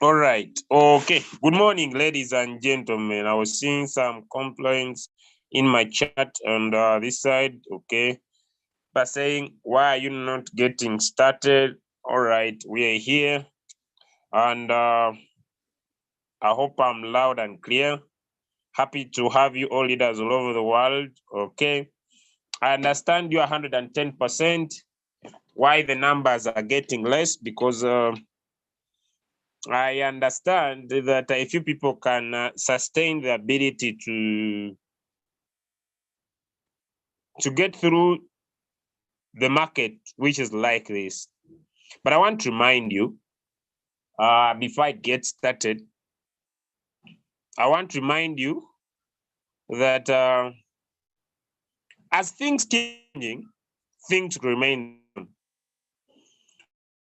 All right. Okay. Good morning, ladies and gentlemen. I was seeing some complaints in my chat on this side. Okay. But saying, why are you not getting started? All right. We are here. And I hope I'm loud and clear. Happy to have you all leaders all over the world. Okay. I understand you are 110%. Why the numbers are getting less? Because I understand that a few people can sustain the ability to get through the market, which is like this. But I want to remind you, before I get started, I want to remind you that as things keep changing, things remain the same.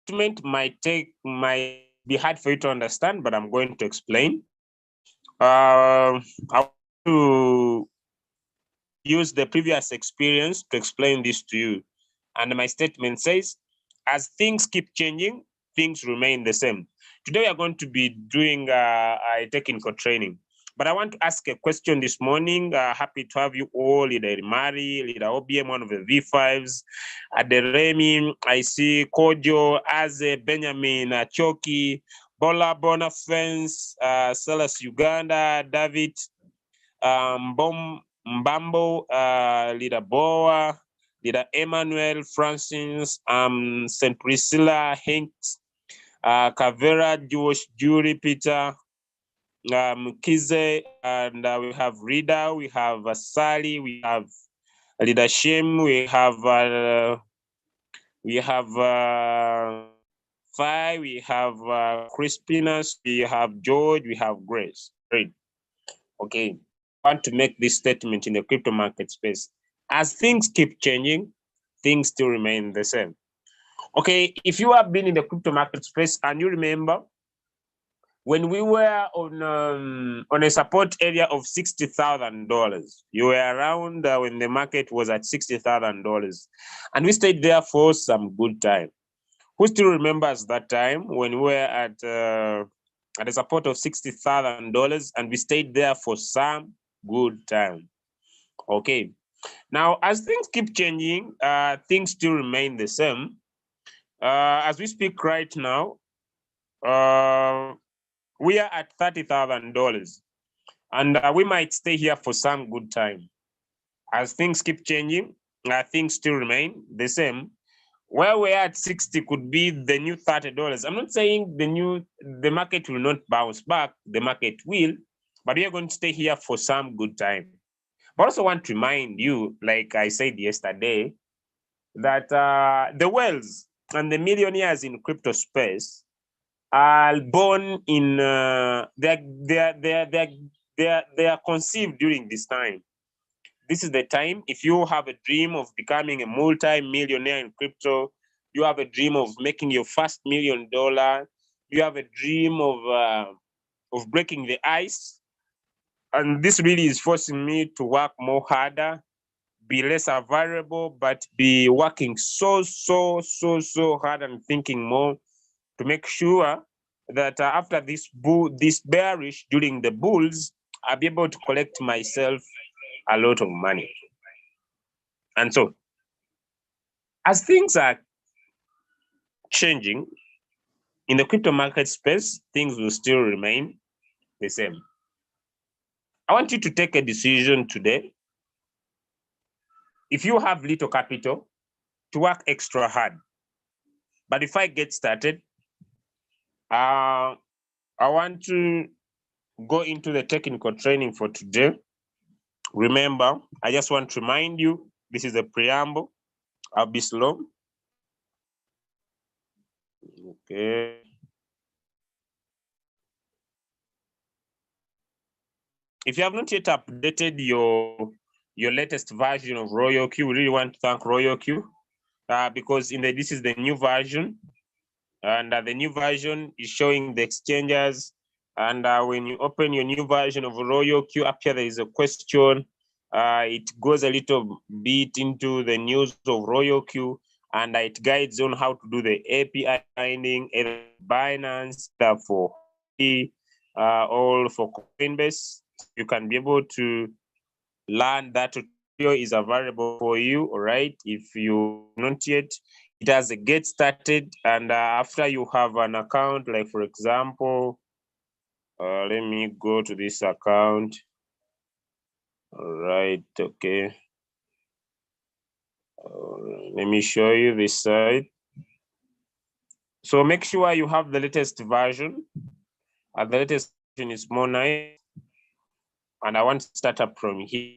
Statement might be hard for you to understand, but I'm going to explain. I want to use the previous experience to explain this to you. And my statement says, as things keep changing, things remain the same. Today we are going to be doing a technical training. But I want to ask a question this morning. Happy to have you all, Leader Mari, Leader OBM, one of the V5s, Aderemi, I see Kojo, Aze, Benjamin, Choki, Bola, Bonafence, Silas Uganda, David, Mbambo, Leader Boa, Leader Emmanuel, Francis, St. Priscilla, Hinks, Kavera, Jewish, Jury, Peter, Kize, and we have Rida, we have Sally, we have Leader Shem, we have Fi, we have Crispinus, we have George, we have Grace. Great. Okay. I want to make this statement in the crypto market space. As things keep changing, things still remain the same. Okay, if you have been in the crypto market space and you remember when we were on a support area of $60,000, you were around when the market was at $60,000, and we stayed there for some good time. Who still remembers that time when we were at a support of $60,000 and we stayed there for some good time? Okay. Now, as things keep changing, things still remain the same. As we speak right now, we are at $30,000, and we might stay here for some good time. As things keep changing, things still remain the same. Where we're at 60 could be the new $30. I'm not saying the market will not bounce back. The market will, but we are going to stay here for some good time. But I also want to remind you, like I said yesterday, that the whales and the millionaires in crypto space are born in they are conceived during this time. This is the time. If you have a dream of becoming a multi-millionaire in crypto, you have a dream of making your first $1 million, you have a dream of breaking the ice, and this really is forcing me to work more harder, be less available, but be working so hard and thinking more to make sure that after this bearish during the bulls, I'll be able to collect myself a lot of money. And so, as things are changing in the crypto market space, things will still remain the same. I want you to take a decision today. If you have little capital, to work extra hard. But if I get started, I want to go into the technical training for today. Remember, I just want to remind you, this is a preamble. I'll be slow. Okay. If you have not yet updated your latest version of RoyalQ, we really want to thank RoyalQ because this is the new version, and the new version is showing the exchanges. And when you open your new version of RoyalQ, up here there is a question. It goes a little bit into the news of RoyalQ, and it guides on how to do the API finding, either Binance, for all for Coinbase. You can be able to learn that tutorial is available for you, all right? If you not yet, it has a get started, and after you have an account, like for example, let me go to this account. All right, okay. Let me show you this side. So make sure you have the latest version. The latest version is more nice. And I want to start up from here.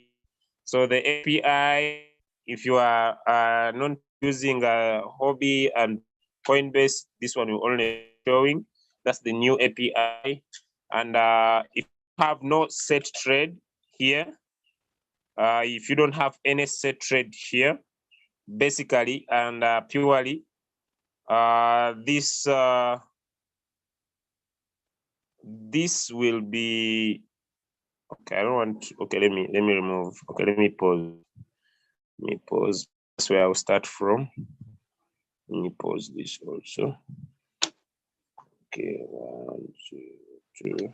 So the API, if you are not using a Huobi and Coinbase, this one will only be showing. That's the new API. And if you have no set trade here, if you don't have any set trade here, basically and purely, this will be okay. I don't want. Okay, let me remove. Okay, let me pause. Let me pause. That's where I'll start from. Let me pause this also. Okay, 1, 2, 2.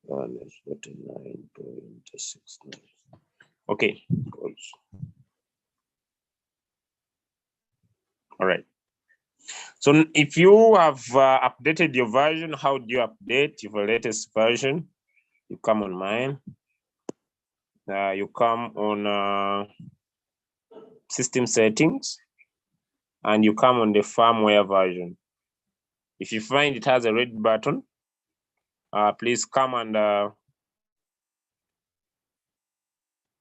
1 is 49.69. Okay, pause. All right. So if you have updated your version, how do you update your latest version? You come on mine. You come on system settings, and you come on the firmware version. If you find it has a red button, please come and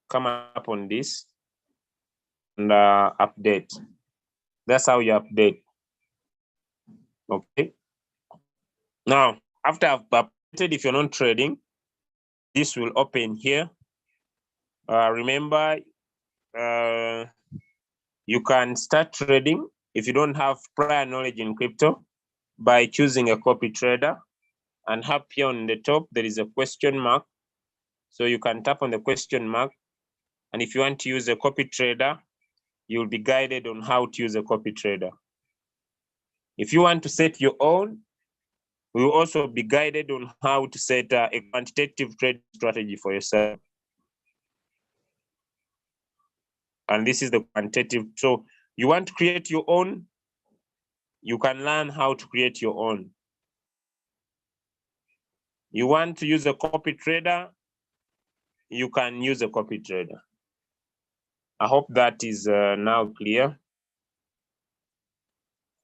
come up on this and update. That's how you update. Okay. Now, after I've updated, if you're not trading, this will open here. Remember, you can start trading if you don't have prior knowledge in crypto by choosing a copy trader, and up here on the top, there is a question mark. So you can tap on the question mark. And if you want to use a copy trader, you'll be guided on how to use a copy trader. If you want to set your own, we will also be guided on how to set a quantitative trade strategy for yourself. And this is the quantitative. So you want to create your own, you can learn how to create your own. You want to use a copy trader, you can use a copy trader. I hope that is now clear.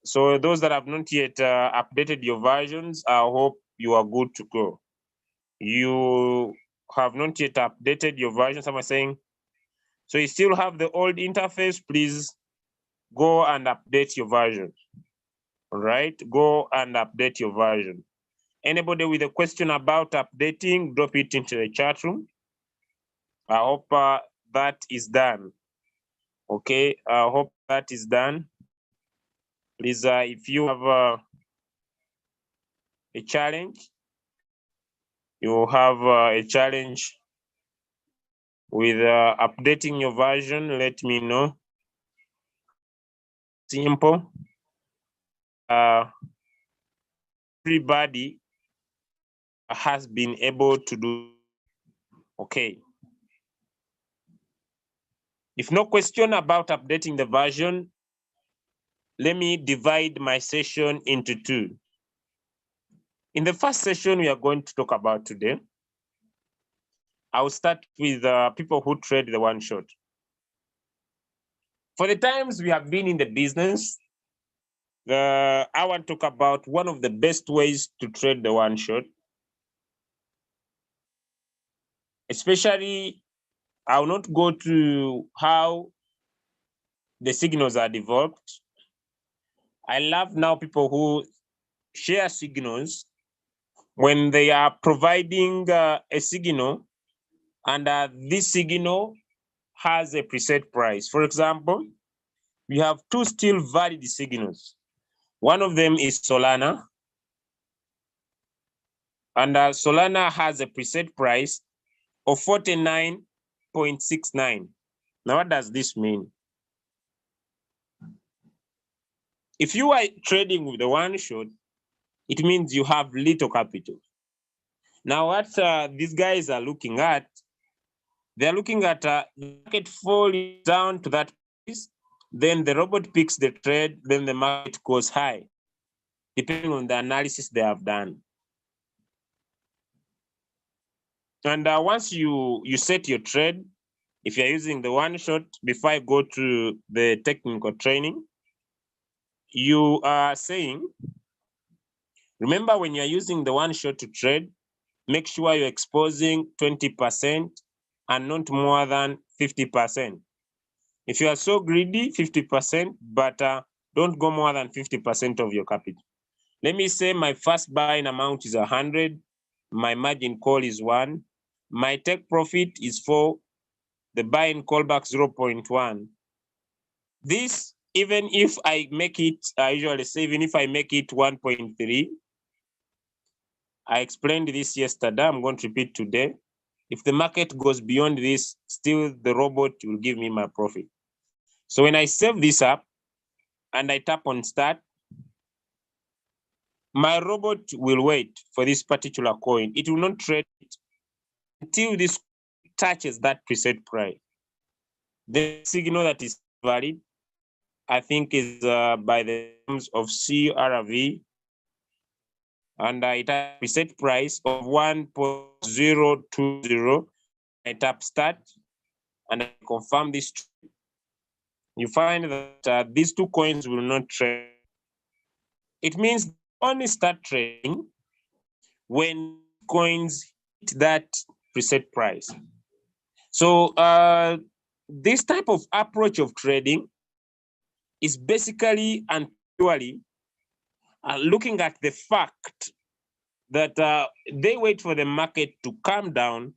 So those that have not yet updated your versions, I hope you are good to go. You have not yet updated your version, some are saying, so you still have the old interface, please go and update your version. All right, go and update your version. Anybody with a question about updating, drop it into the chat room. I hope that is done. Okay, I hope that is done. Please, if you have a challenge, you have a challenge with updating your version, let me know. Simple. Everybody has been able to do. Okay. If no question about updating the version, let me divide my session into two. In the first session we are going to talk about today, I'll start with people who trade the one shot. For the times we have been in the business, I want to talk about one of the best ways to trade the one shot. Especially, I will not go to how the signals are developed. I love now people who share signals when they are providing a signal, and this signal has a preset price. For example, we have two still valid signals. One of them is Solana, and Solana has a preset price of 49.69. Now, what does this mean? If you are trading with the one shot, it means you have little capital. Now, what these guys are looking at, they're looking at the market falling down to that price, then the robot picks the trade, then the market goes high, depending on the analysis they have done. And once you set your trade, if you're using the one shot, before I go to the technical training, you are saying, remember when you're using the one shot to trade, make sure you're exposing 20% and not more than 50%. If you are so greedy, 50%, but don't go more than 50% of your capital. Let me say my first buying amount is 100, my margin call is 1, my take profit is 4, the buy and call back 0.1. This, even if I make it, I usually say, even if I make it 1.3, I explained this yesterday, I'm going to repeat today. If the market goes beyond this, still the robot will give me my profit. So when I save this up and I tap on start, my robot will wait for this particular coin. It will not trade it until this touches that preset price. The signal that is valid, I think, is by the terms of CRV, and it has a preset price of 1.020. I tap start and I confirm this. You find that these two coins will not trade. It means only start trading when coins hit that preset price. So this type of approach of trading is basically and purely looking at the fact that they wait for the market to come down.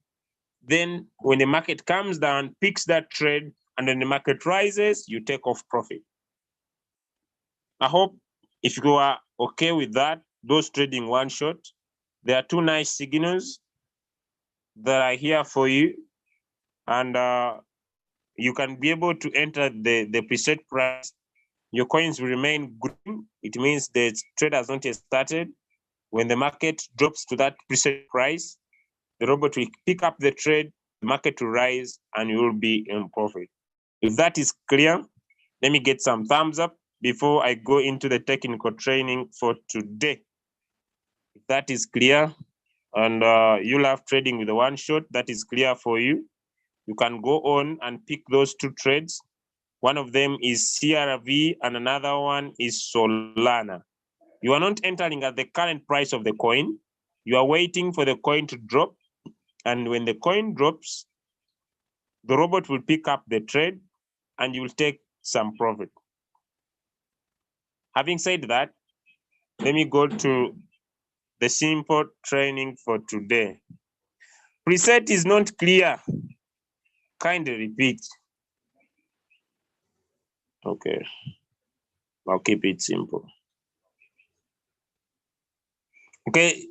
Then when the market comes down, picks that trade, and when the market rises, you take off profit. I hope if you are okay with that, those trading one shot, there are two nice signals that are here for you, and you can be able to enter the preset price. Your coins will remain green. It means the trade has not yet started. When the market drops to that preset price, the robot will pick up the trade, the market will rise, and you will be in profit. If that is clear, let me get some thumbs up before I go into the technical training for today. If that is clear, and you love trading with the one shot, that is clear for you, you can go on and pick those two trades. One of them is CRV and another one is Solana. You are not entering at the current price of the coin. You are waiting for the coin to drop. And when the coin drops, the robot will pick up the trade and you will take some profit. Having said that, let me go to the simple training for today. Preset is not clear. Kindly repeat. Okay, I'll keep it simple. Okay,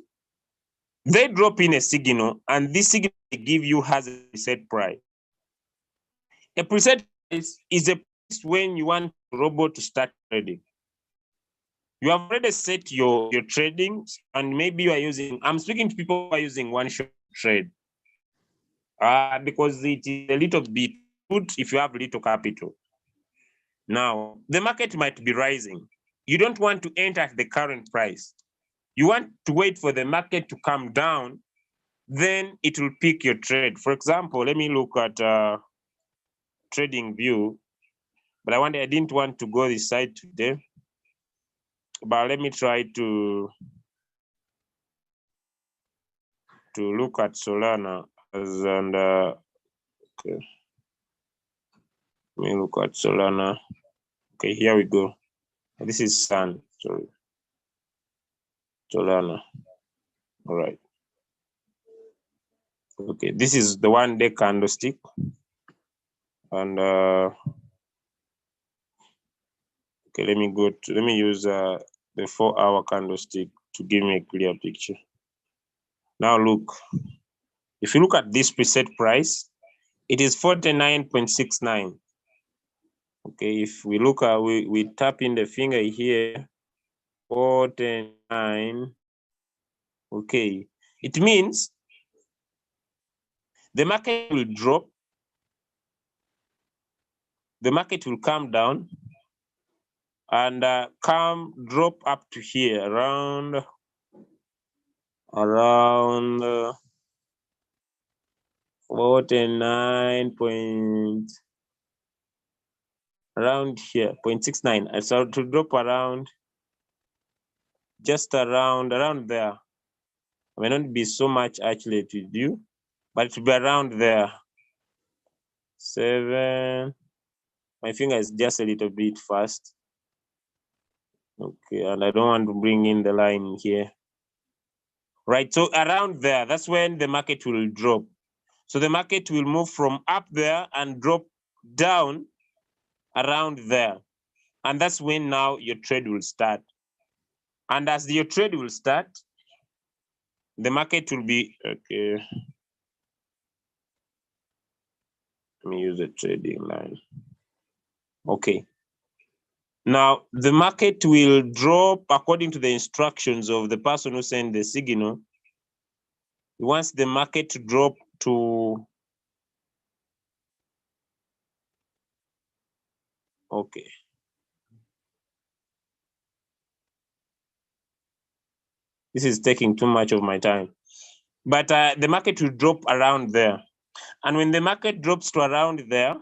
they drop in a signal, and this signal they give you has a preset price. A preset price is a price when you want the robot to start trading. You have already set your trading, and maybe you are using, I'm speaking to people who are using one shot trade. Because it is a little bit good if you have little capital. Now, the market might be rising. You don't want to enter at the current price. You want to wait for the market to come down, then it will pick your trade. For example, let me look at trading view, but I didn't want to go this side today. But let me try to look at Solana and okay. Let me look at Solana. Okay, here we go. This is Sun. Sorry, Solana. All right. Okay, this is the 1 day candlestick, and okay, let me use the 4 hour candlestick to give me a clear picture. Now look, if you look at this preset price, it is 49.69. Okay, if we look at we tap in the finger here, 49.69. 49. Okay, it means the market will drop, the market will come down and drop up to here around 49 point, around here 0.69. So to drop around, just around there. It may not be so much actually to do, but it will be around there. 7. My finger is just a little bit fast. Okay, and I don't want to bring in the line here. Right, so around there, that's when the market will drop. So the market will move from up there and drop down around there. And that's when now your trade will start. And as your trade will start, the market will be, okay. Let me use a trading line. Okay. Now, the market will drop according to the instructions of the person who sent the signal. Once the market drop to, okay. This is taking too much of my time. But the market will drop around there. And when the market drops to around there,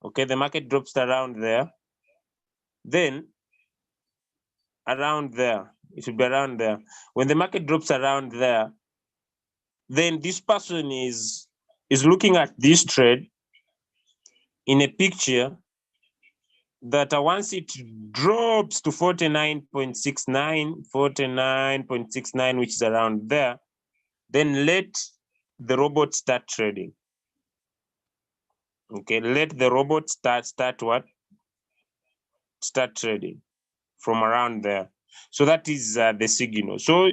okay, the market drops to around there, then around there, it should be around there. When the market drops around there, then this person is looking at this trade in a picture that once it drops to 49.69, which is around there, then let the robot start trading. Okay, let the robot start what? Start trading from around there. So that is the signal. So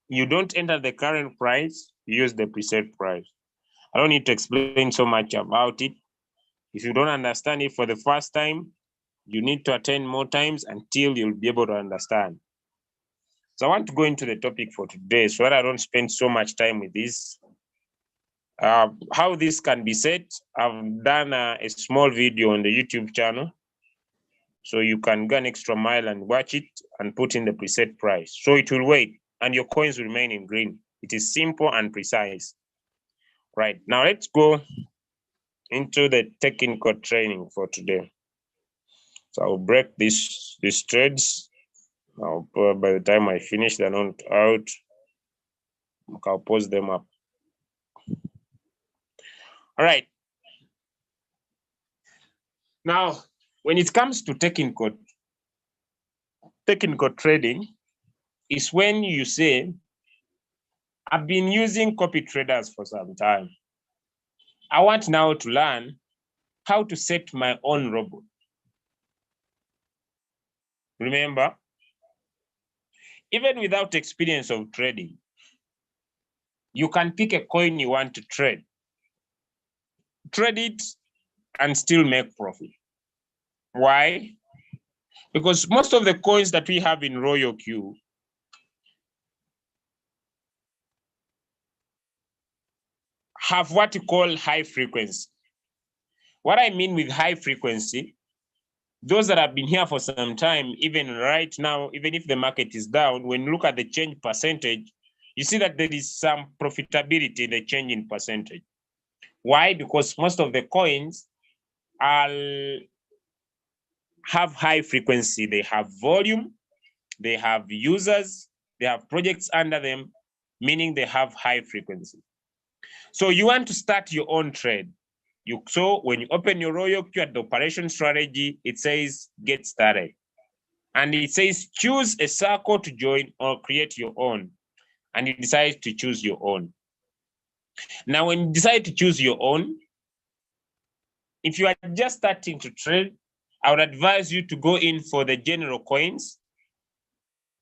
you don't enter the current price, you use the preset price. I don't need to explain so much about it. If you don't understand it for the first time, you need to attend more times until you'll be able to understand. So I want to go into the topic for today so that I don't spend so much time with this. How this can be set, I've done a small video on the YouTube channel. So you can go an extra mile and watch it and put in the preset price. So it will wait and your coins will remain in green. It is simple and precise. Right, now let's go into the technical training for today. So I'll break these trades. Now, by the time I finish, they're not out. I'll post them up. All right. Now, when it comes to technical trading, is when you say, I've been using copy traders for some time. I want now to learn how to set my own robot. Remember, even without experience of trading, you can pick a coin you want to trade it, and still make profit. Why? Because most of the coins that we have in Royal Q have what you call high frequency. What I mean with high frequency, those that have been here for some time, even right now, even if the market is down, when you look at the change percentage, you see that there is some profitability in the change in percentage. Why? Because most of the coins have high frequency. They have volume, they have users, they have projects under them, meaning they have high frequency. So you want to start your own trade. So when you open your Royal Q at the operation strategy, it says get started. And it says choose a circle to join or create your own. And you decide to choose your own. Now, when you decide to choose your own, if you are just starting to trade, I would advise you to go in for the general coins.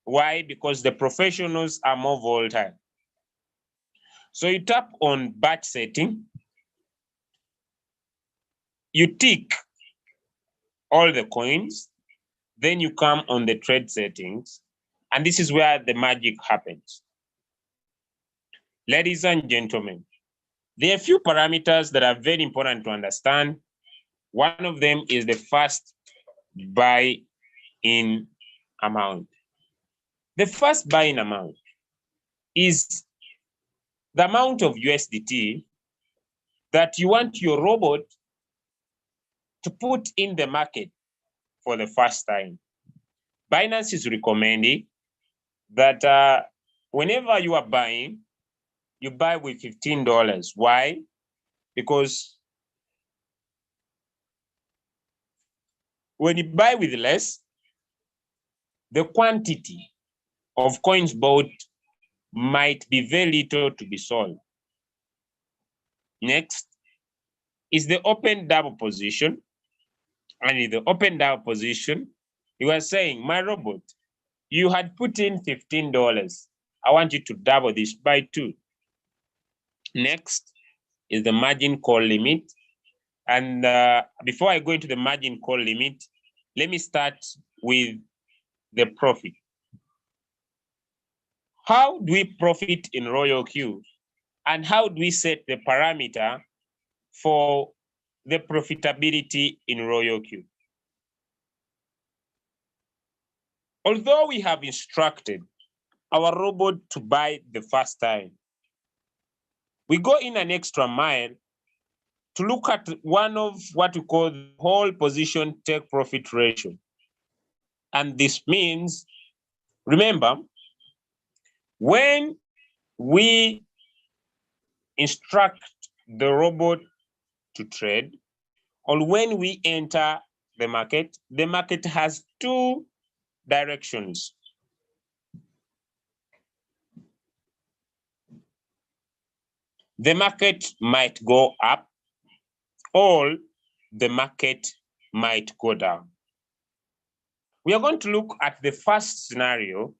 Why? Because the professionals are more volatile. So you tap on batch setting. You tick all the coins. Then you come on the trade settings And this is where the magic happens. Ladies and gentlemen, there are a few parameters that are very important to understand. One of them is the first buy-in amount. The first buy-in amount is the amount of USDT that you want your robot to put in the market for the first time. Binance is recommending that whenever you are buying, you buy with $15. Why? Because when you buy with less, the quantity of coins bought might be very little to be sold. Next is the open double position. And in the open double position, you are saying, my robot, you had put in $15. I want you to double this by 2. Next is the margin call limit. And before I go into the margin call limit, let me start with the profit. How do we profit in RoyalQ? And how do we set the parameter for the profitability in RoyalQ? Although we have instructed our robot to buy the first time, we go in an extra mile to look at one of what we call the whole position take profit ratio. And this means, remember, when we instruct the robot to trade, or when we enter the market has 2 directions. The market might go up, or the market might go down. We are going to look at the first scenario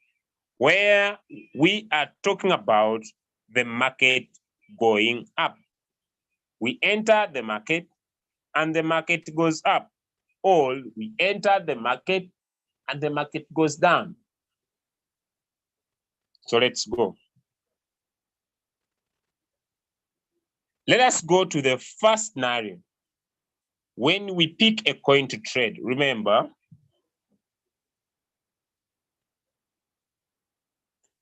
where we are talking about the market going up. We enter the market and the market goes up, or we enter the market and the market goes down. So let's go. Let us go to the first scenario. When we pick a coin to trade, remember,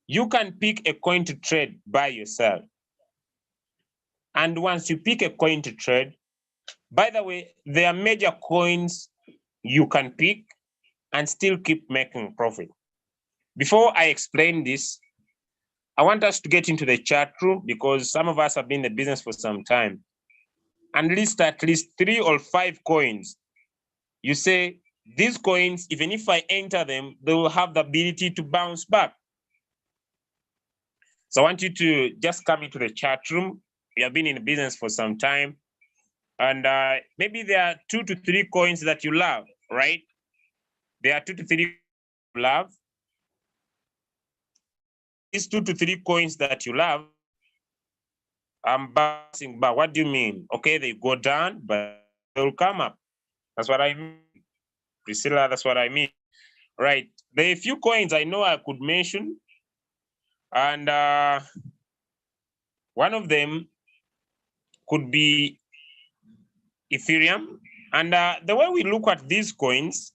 you can pick a coin to trade by yourself. And once you pick a coin to trade, by the way, there are major coins you can pick and still keep making profit. Before I explain this, I want us to get into the chat room because some of us have been in the business for some time. And list at least 3 or 5 coins. You say, these coins, even if I enter them, they will have the ability to bounce back. So I want you to just come into the chat room. We have been in the business for some time. And maybe there are 2 to 3 coins that you love, right? There are 2 to 3 you love. These 2 to 3 coins that you love, I'm bouncing back. What do you mean? Okay, they go down, but they'll come up. That's what I mean. Priscilla, that's what I mean. Right. There are a few coins I know I could mention. And one of them could be Ethereum. And the way we look at these coins,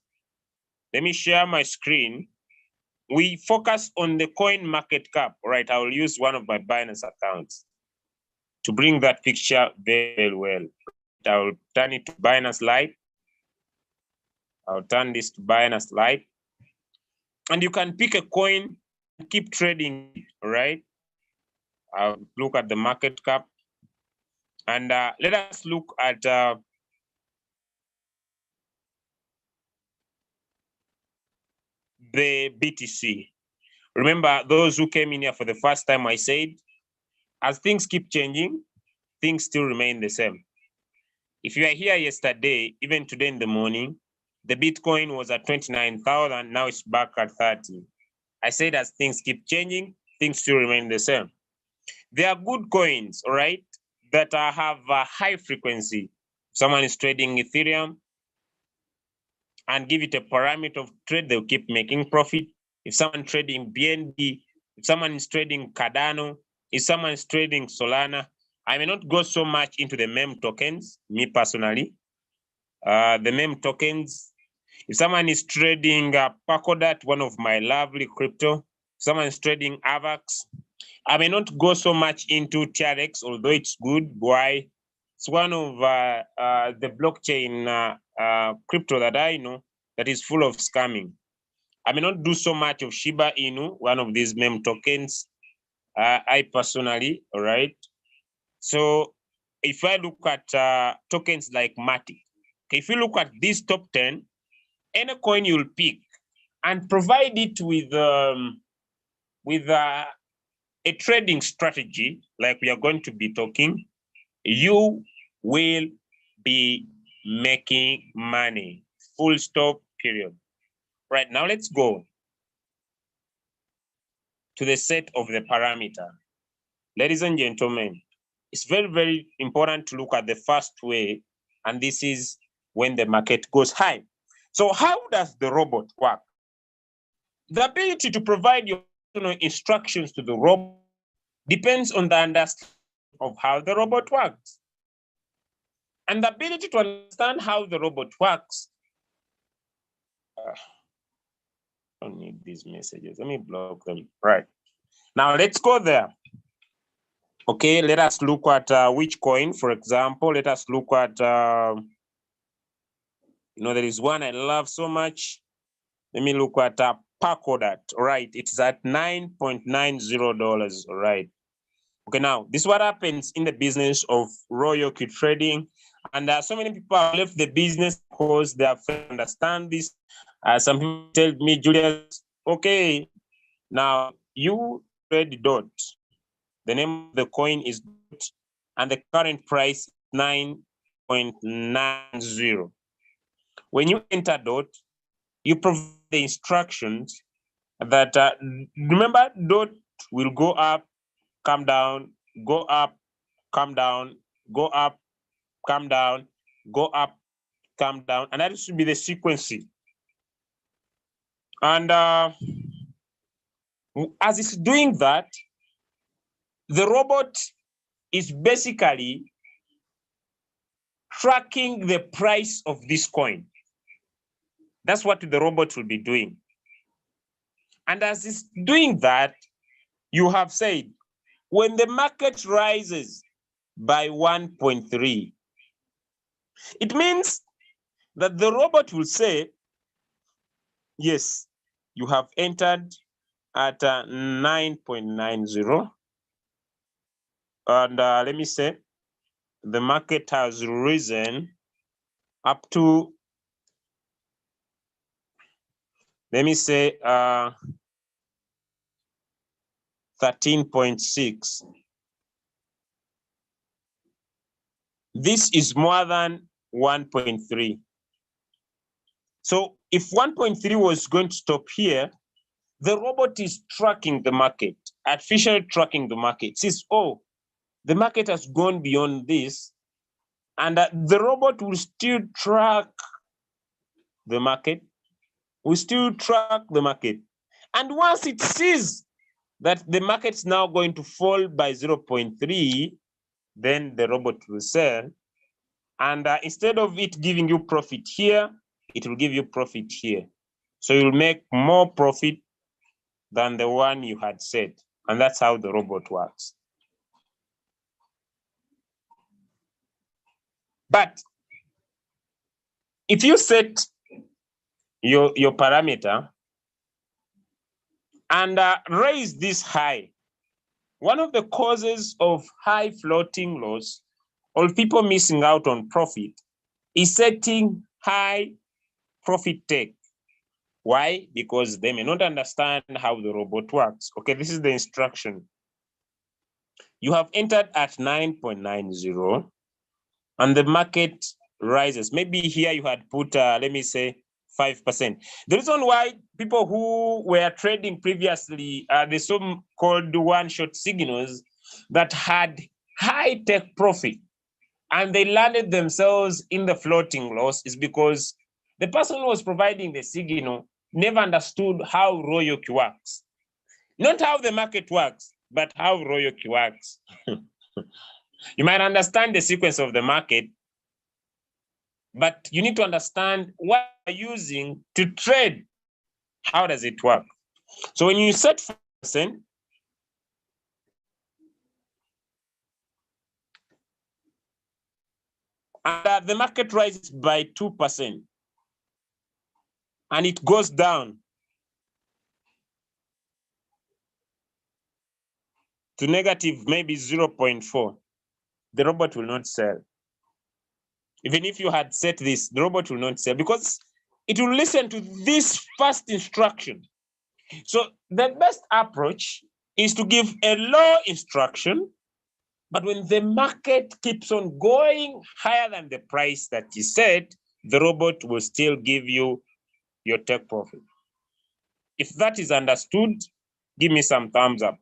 let me share my screen. We focus on the coin market cap, right? I will use one of my Binance accounts to bring that picture very, very well. I will turn it to Binance Lite. I'll turn this to Binance Lite. And you can pick a coin and keep trading, right? I'll look at the market cap. And let us look at the BTC. Remember, those who came in here for the first time, I said, as things keep changing, things still remain the same. If you were here yesterday, even today in the morning, the Bitcoin was at 29,000, now it's back at 30. I said as things keep changing, things still remain the same. There are good coins, all right, that have a high frequency. Someone is trading Ethereum and give it a parameter of trade, they'll keep making profit. if someone trading BNB, if someone is trading Cardano, if someone is trading Solana. I may not go so much into the meme tokens, me personally. The meme tokens, if someone is trading Polkadot, one of my lovely crypto, if someone is trading AVAX, I may not go so much into TRX, although it's good. Why? It's one of the blockchain crypto that I know that is full of scamming. I may not do so much of Shiba Inu, one of these meme tokens. I personally, all right. So if I look at tokens like Matic, okay, if you look at this top 10, any coin you'll pick and provide it with a trading strategy, like we are going to be talking, you will be making money. Full stop, period. Right, now let's go to the set of the parameter. Ladies and gentlemen, it's very, very important to look at the first way, and this is when the market goes high. So how does the robot work? The ability to provide your instructions to the robot depends on the understanding of how the robot works. And the ability to understand how the robot works, I don't need these messages. Let me block them. Right. Now let's go there. Okay, let us look at which coin, for example. Let us look at, there is one I love so much. Let me look at Polkadot. All right, it's at $9.90. All right. Okay, now this is what happens in the business of Royal Q trading. And so many people have left the business because they have to understand this. Some people tell me, Julius, okay, now you trade DOT. The name of the coin is DOT, and the current price is 9.90. When you enter DOT, you provide the instructions that, remember, DOT will go up, come down, go up, come down, go up, come down, go up, come down, and that should be the sequencing. And as it's doing that, the robot is basically tracking the price of this coin. That's what the robot will be doing. And as it's doing that, you have said, when the market rises by 1.3, it means that the robot will say, yes, you have entered at 9.90. And let me say, the market has risen up to, let me say, 13.6. This is more than 1.3. So if 1.3 was going to stop here, the robot is tracking the market, artificially tracking the market. Says, oh, the market has gone beyond this, and the robot will still track the market, will still track the market. And once it sees that the market's now going to fall by 0.3, then the robot will sell. And instead of it giving you profit here, it will give you profit here. So you'll make more profit than the one you had set. And that's how the robot works. But if you set your parameter and raise this high, one of the causes of high floating loss or people missing out on profit is setting high profit take. Why? Because they may not understand how the robot works. Okay, this is the instruction. You have entered at 9.90 and the market rises. Maybe here you had put, let me say, 5%. The reason why people who were trading previously, the so-called one-shot signals that had high take profit and they landed themselves in the floating loss is because the person who was providing the signal never understood how Royalty works. Not how the market works, but how Royalty works. You might understand the sequence of the market, but you need to understand what you're using to trade. How does it work? So when you set 5%, and the market rises by 2%, and it goes down to negative maybe 0.4, the robot will not sell. Even if you had set this, the robot will not sell because it will listen to this first instruction. So the best approach is to give a low instruction, but when the market keeps on going higher than the price that you set, the robot will still give you your take profit. If that is understood, give me some thumbs up.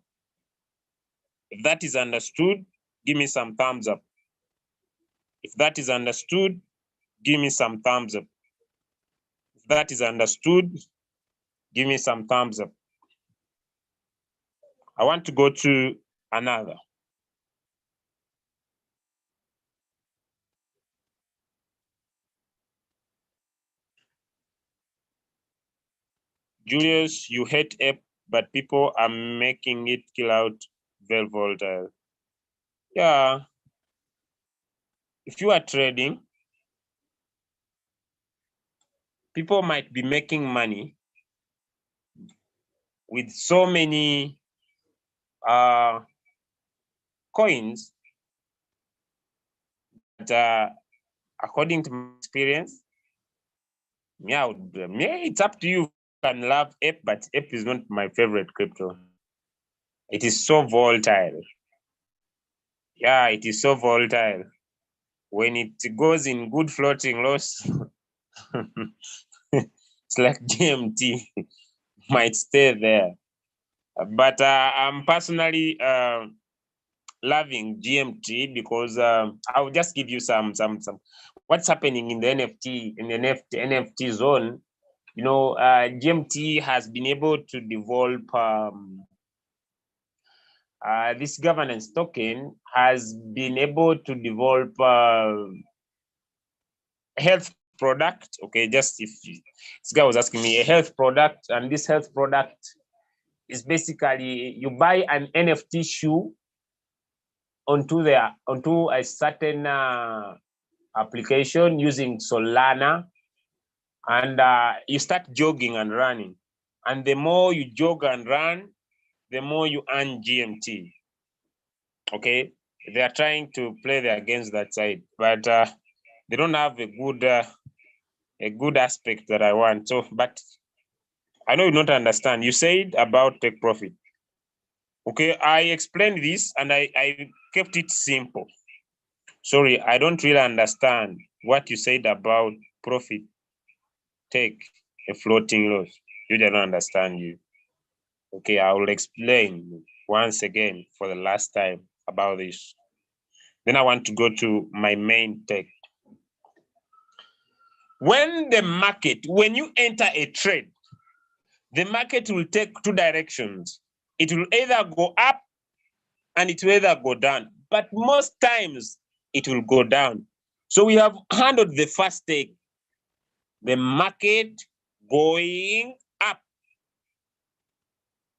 If that is understood, give me some thumbs up. If that is understood, give me some thumbs up. If that is understood, give me some thumbs up. I want to go to another. Julius, you hate app, but people are making it kill out very volatile. Yeah. If you are trading, people might be making money with so many coins, but according to my experience, it's up to you. You can love ape, but ape is not my favorite crypto. It is so volatile. Yeah, it is so volatile. When it goes in good floating loss, it's like GMT might stay there. But I'm personally loving GMT because I'll just give you some what's happening in the NFT zone. You know, GMT has been able to develop this governance token has been able to develop a health product. Okay, just if this guy was asking me a health product, and this health product is basically you buy an NFT shoe onto a certain application using Solana, and you start jogging and running, and the more you jog and run, the more you earn GMT. Okay, they are trying to play there against that side, but they don't have a good aspect that I want. So, but I know you don't understand. You said about take profit. Okay, I explained this and I kept it simple. Sorry, I don't really understand what you said about profit take a floating loss. You don't understand you. Okay, I will explain once again for the last time about this. Then I want to go to my main take. When you enter a trade, the market will take two directions. It will either go up and it will either go down, but most times it will go down. So we have handled the first take, the market going up.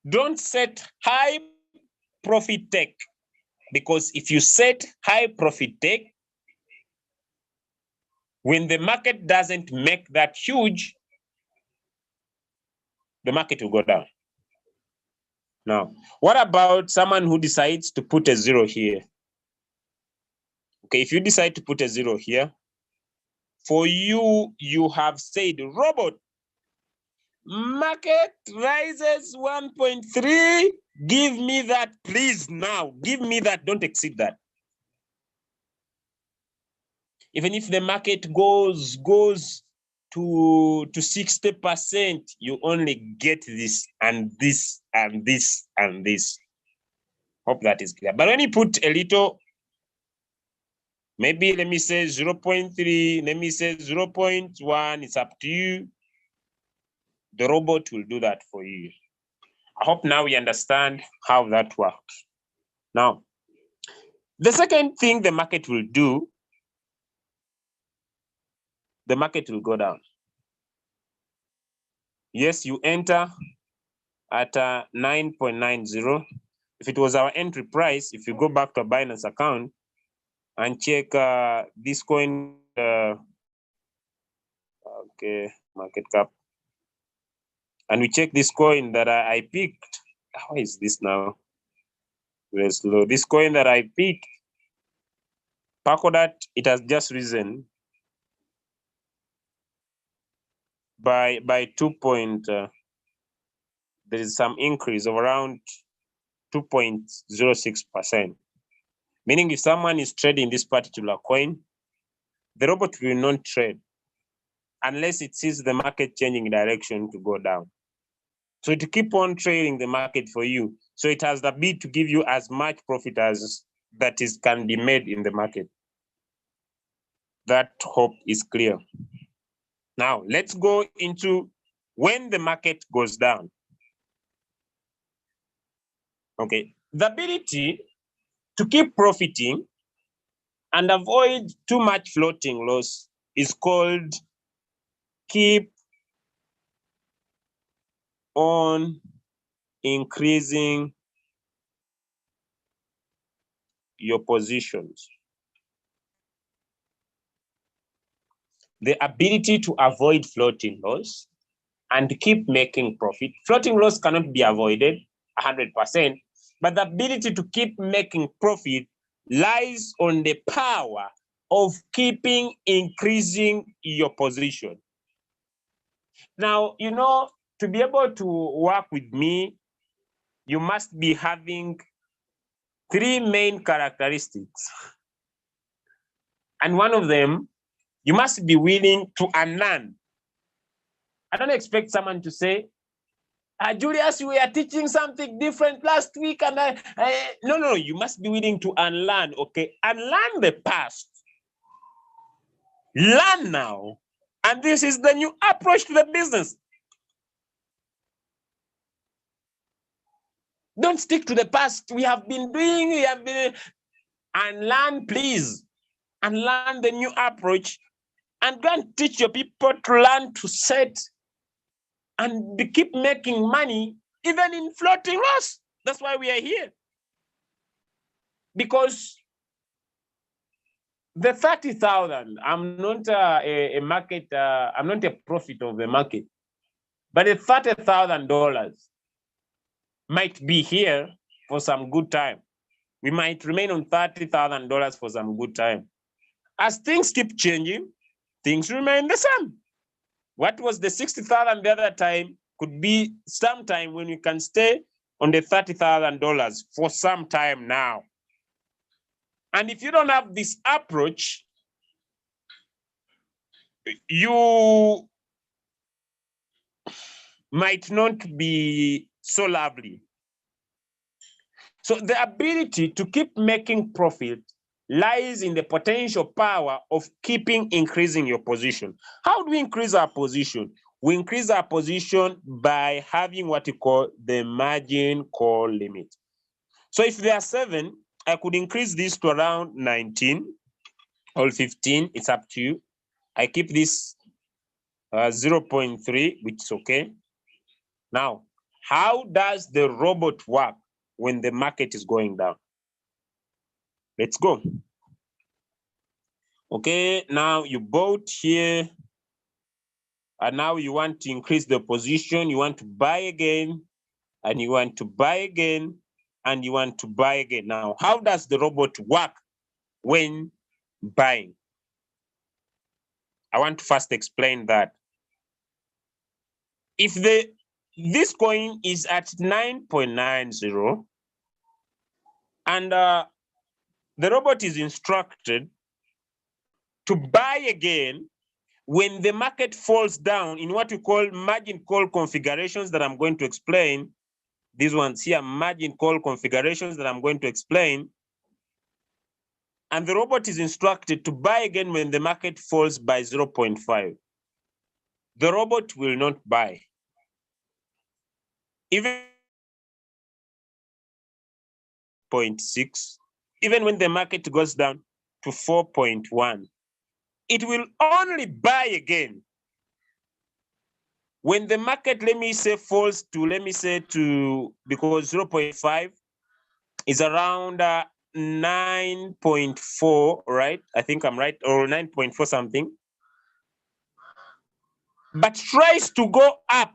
Don't set high profit take, because if you set high profit take, when the market doesn't make that huge, the market will go down. Now, what about someone who decides to put a zero here? Okay, if you decide to put a zero here, for you, you have said, robot, market rises 1.3, give me that, please now, give me that, don't exceed that. Even if the market goes to 60%, you only get this and this and this and this. Hope that is clear. But when you put a little, maybe let me say 0.3, let me say 0.1, it's up to you. The robot will do that for you. I hope now we understand how that works. Now, the second thing the market will do, the market will go down. Yes, you enter at 9.90. If it was our entry price, if you go back to a Binance account and check this coin, okay, market cap, and we check this coin that I picked. How is this now? Very slow. This coin that I picked, Pagodot, it has just risen by 2 point. There is some increase of around 2.06%. Meaning if someone is trading this particular coin, the robot will not trade unless it sees the market changing direction to go down. So to keep on trading the market for you, so it has the ability to give you as much profit as that is can be made in the market. That hope is clear. Now let's go into when the market goes down. Okay, the ability to keep profiting and avoid too much floating loss is called keep on increasing your positions. The ability to avoid floating loss and keep making profit. Floating loss cannot be avoided 100%, but the ability to keep making profit lies on the power of keeping increasing your position. Now, you know, to be able to work with me, you must be having 3 main characteristics. And one of them, you must be willing to unlearn. I don't expect someone to say, Julius, we are teaching something different last week. And no, you must be willing to unlearn, okay? Unlearn the past. Learn now. And this is the new approach to the business. Don't stick to the past. We have been unlearn, please. And learn the new approach. And go and teach your people to learn to set and keep making money, even in floating loss. That's why we are here. Because the 30,000, I'm not a market, I'm not a profit of the market, but the $30,000 might be here for some good time. We might remain on $30,000 for some good time. As things keep changing, things remain the same. What was the 60,000 the other time could be sometime when we can stay on the $30,000 for some time now. And if you don't have this approach, you might not be so lovely. So the ability to keep making profit lies in the potential power of keeping increasing your position. How do we increase our position? We increase our position by having what you call the margin call limit. So if there are 7, I could increase this to around 19 or 15. It's up to you. I keep this 0.3, which is okay. Now, how does the robot work when the market is going down? Let's go. Okay, now you bought here, and now you want to increase the position. You want to buy again, and you want to buy again, and you want to buy again. Now, how does the robot work when buying? I want to first explain that. If this coin is at 9.90, and the robot is instructed to buy again when the market falls down in what we call margin call configurations that I'm going to explain. These ones here, margin call configurations that I'm going to explain. And the robot is instructed to buy again when the market falls by 0.5. The robot will not buy. even 0.6, even when the market goes down to 4.1, it will only buy again. When the market, let me say, falls to, let me say to, because 0.5 is around 9.4, right? I think I'm right, or 9.4 something. But tries to go up.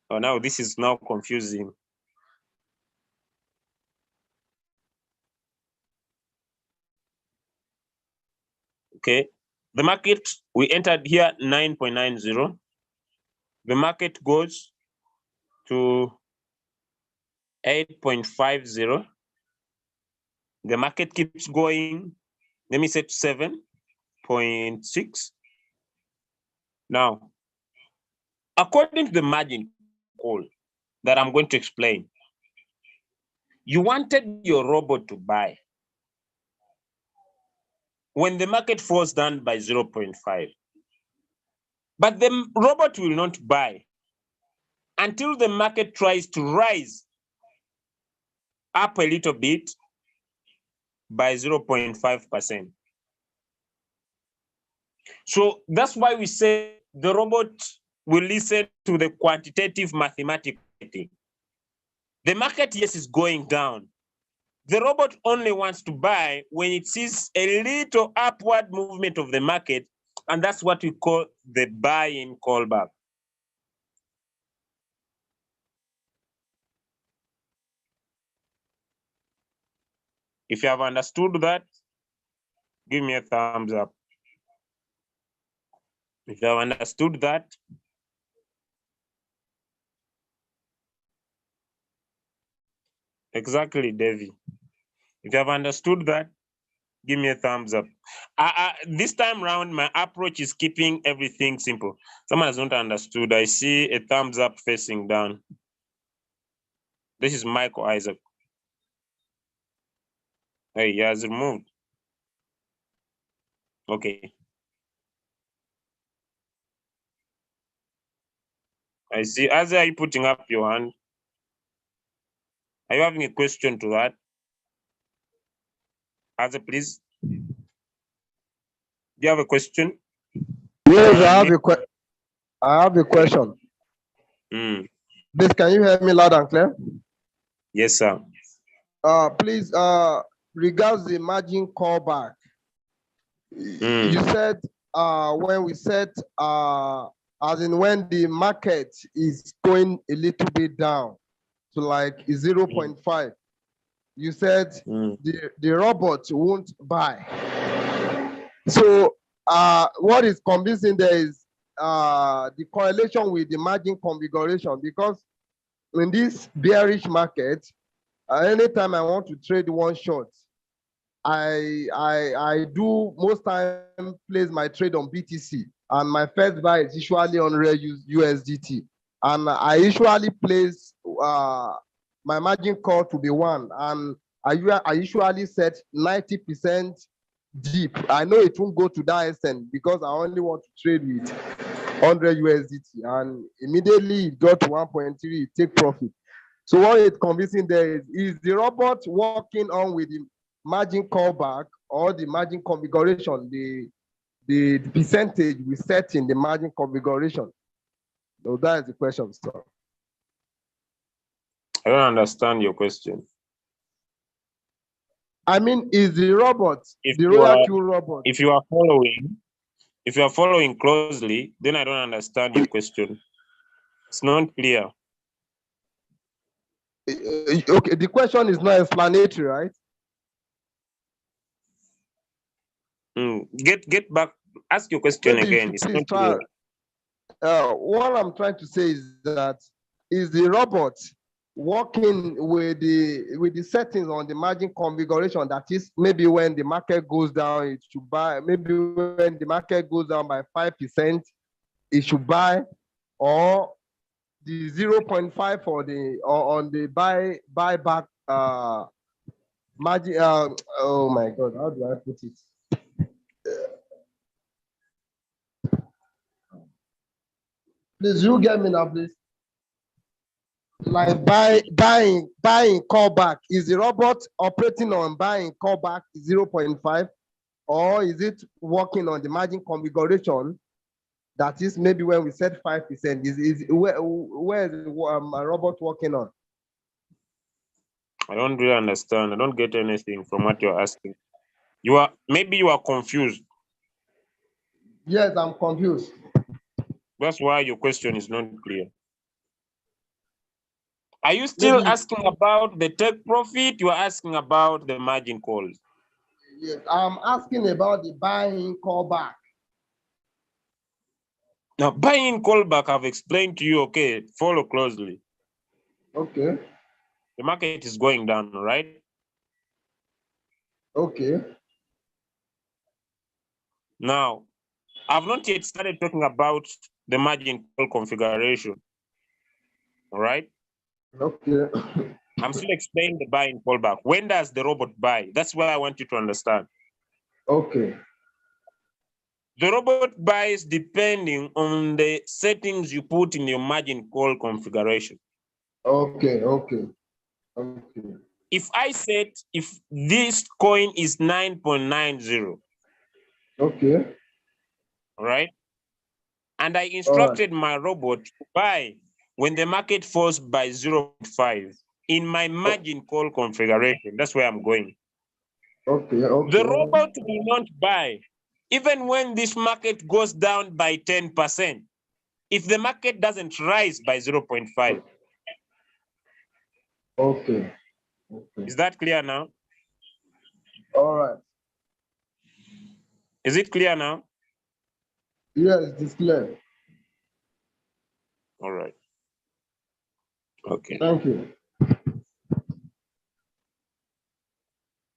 Oh, now this is now confusing. Okay, the market, we entered here 9.90. The market goes to 8.50. The market keeps going, let me say to 7.6. Now, according to the margin call that I'm going to explain, you wanted your robot to buy when the market falls down by 0.5. But the robot will not buy until the market tries to rise up a little bit by 0.5%. So that's why we say the robot will listen to the quantitative mathematical thing. The market, yes, is going down. The robot only wants to buy when it sees a little upward movement of the market, and that's what we call the buy-in callback. If you have understood that, give me a thumbs up. If you have understood that, exactly, Devi. If you have understood that, give me a thumbs up. This time around, my approach is keeping everything simple. Someone has not understood. I see a thumbs up facing down. This is Michael Isaac. Hey, he has removed. Okay. I see. As are you putting up your hand? Are you having a question to that? As please. Do you have a question? Yes, I have a question. Please, can you hear me loud and clear? Yes, sir. Please, regards the margin callback. You said when we said as in when the market is going a little bit down to like 0.5, you said the robot won't buy. So what is convincing there is the correlation with the margin configuration, because in this bearish market, anytime I want to trade one short, I do most time place my trade on BTC, and my first buy is usually on rare USDT, and I usually place my margin call to be 1, and I usually set 90% deep. I know it won't go to that extent because I only want to trade with 100 USDT, and immediately it got to 1.3, it take profit. So what is convincing there is the robot working on with the margin callback or the margin configuration, the percentage we set in the margin configuration. So that is the question, sir. I don't understand your question. I mean, is the robot, if the Royal Q robot? If you are following closely, then I don't understand your question. It's not clear. Okay, the question is not explanatory, right? Get back. Ask your question Maybe again. It's not clear. What I'm trying to say is that is the robot working with the settings on the margin configuration, that is maybe when the market goes down it should buy, maybe when the market goes down by 5% it should buy, or the 0.5 for the or on the buyback margin. Oh my god, how do I put it? Please, you get me now, please. Like buying callback. Is the robot operating on buying callback 0.5, or is it working on the margin configuration? That is maybe when we said 5%. Is where is a robot working on? I don't really understand. I don't get anything from what you're asking. Maybe you are confused. Yes, I'm confused. That's why your question is not clear. Are you still asking about the take profit? You are asking about the margin calls. Yes, I'm asking about the buying callback. Now, buying callback, I've explained to you, okay, follow closely. Okay. The market is going down, right? Okay. Now, I've not yet started talking about the margin call configuration, all right? Okay. I'm still explaining the buying callback. When does the robot buy? That's what I want you to understand. Okay. The robot buys depending on the settings you put in your margin call configuration. Okay. Okay. Okay. If I set, if this coin is 9.90, okay. all right? And I instructed my robot to buy when the market falls by 0.5 in my margin call configuration. That's where I'm going. Okay. Okay. The robot will not buy even when this market goes down by 10%, if the market doesn't rise by 0.5. Okay. Okay. Is that clear now? All right. Is it clear now? Yes, it's clear. All right. Okay. Thank you.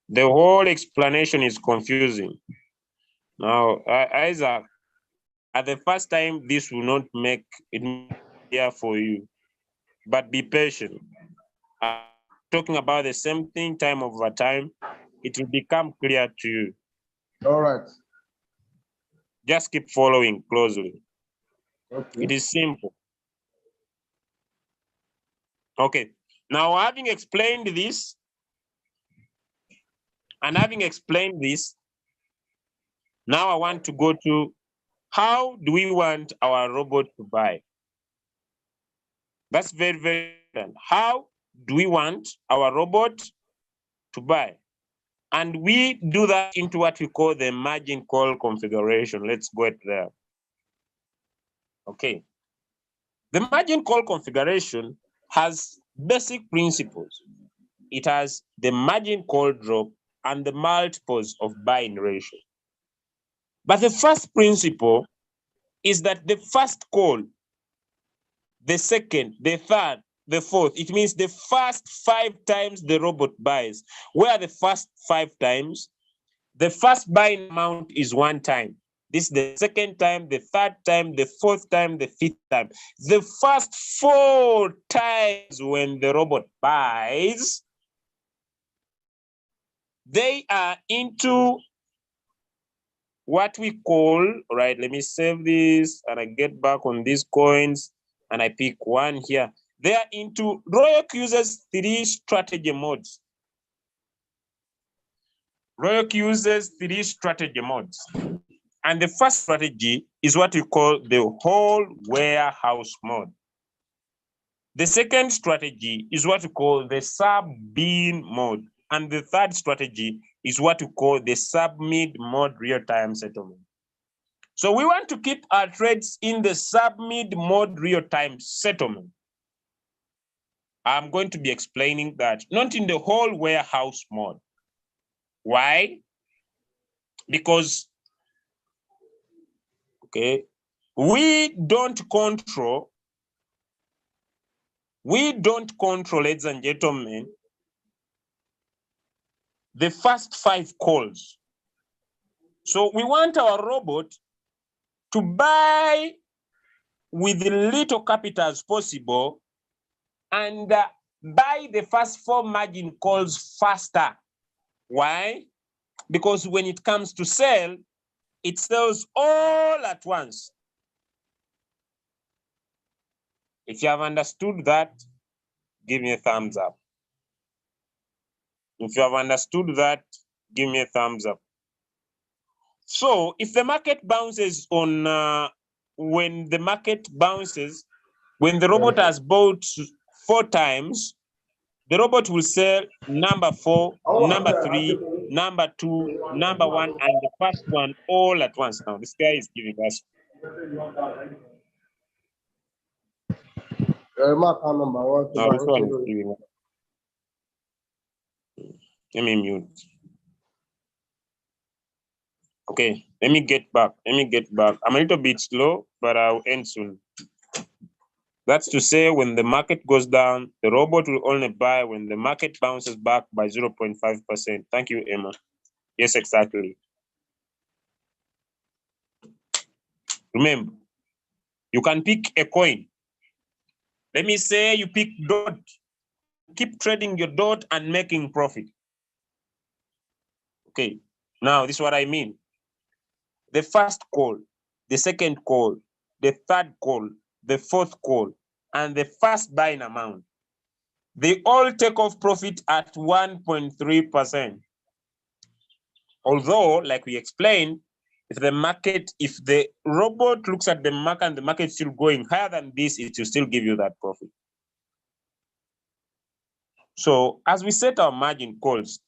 The whole explanation is confusing. Now, Isaac, at the first time, this will not make it clear for you, but be patient. Talking about the same thing time over time, it will become clear to you. All right. Just keep following closely. Okay. It is simple. Okay. Now, having explained this, now I want to go to how do we want our robot to buy? That's very, very important. How do we want our robot to buy? And we do that into what we call the margin call configuration. Let's go there. Okay. The margin call configuration has basic principles. It has the margin call drop and the multiples of buying ratio. But the first principle is that the first call, the second, the third, the fourth, it means the first 5 times the robot buys. Where are the first 5 times? The first buying amount is 1 time. This is the second time, the third time, the fourth time, the fifth time. The first 4 times when the robot buys, they are into what we call, all right, let me save this and I get back on these coins and I pick one here. They are into Royal uses 3 strategy modes. Royal uses 3 strategy modes. And the first strategy is what we call the whole warehouse mode. The second strategy is what we call the sub-bin mode. And the third strategy is what we call the sub-mid mode real-time settlement. So we want to keep our trades in the sub-mid mode real-time settlement. I'm going to be explaining that, not in the whole warehouse mode. Why? Because, okay, we don't control, ladies and gentlemen, the first 5 calls. So we want our robot to buy with little capital as possible and buy the first 4 margin calls faster. Why? Because when it comes to sell, it sells all at once. If you have understood that, give me a thumbs up. If you have understood that, give me a thumbs up. So if the market bounces on, when the market bounces, when the robot has bought 4 times, the robot will sell number 4, number 3, number 2, number 1, and the first one all at once. Now, this guy is giving us. No, this one is giving us. Let me mute. Okay, let me get back. I'm a little bit slow, but I'll end soon. That's to say, when the market goes down, the robot will only buy when the market bounces back by 0.5%. Thank you, Emma. Yes, exactly. Remember, you can pick a coin. Let me say you pick DOT. Keep trading your DOT and making profit. Okay, now this is what I mean. The first call, the second call, the third call, the fourth call, and the first buying amount, they all take off profit at 1.3%. Although, like we explained, if the robot looks at the market and the market is still going higher than this, it will still give you that profit. So as we set our margin calls,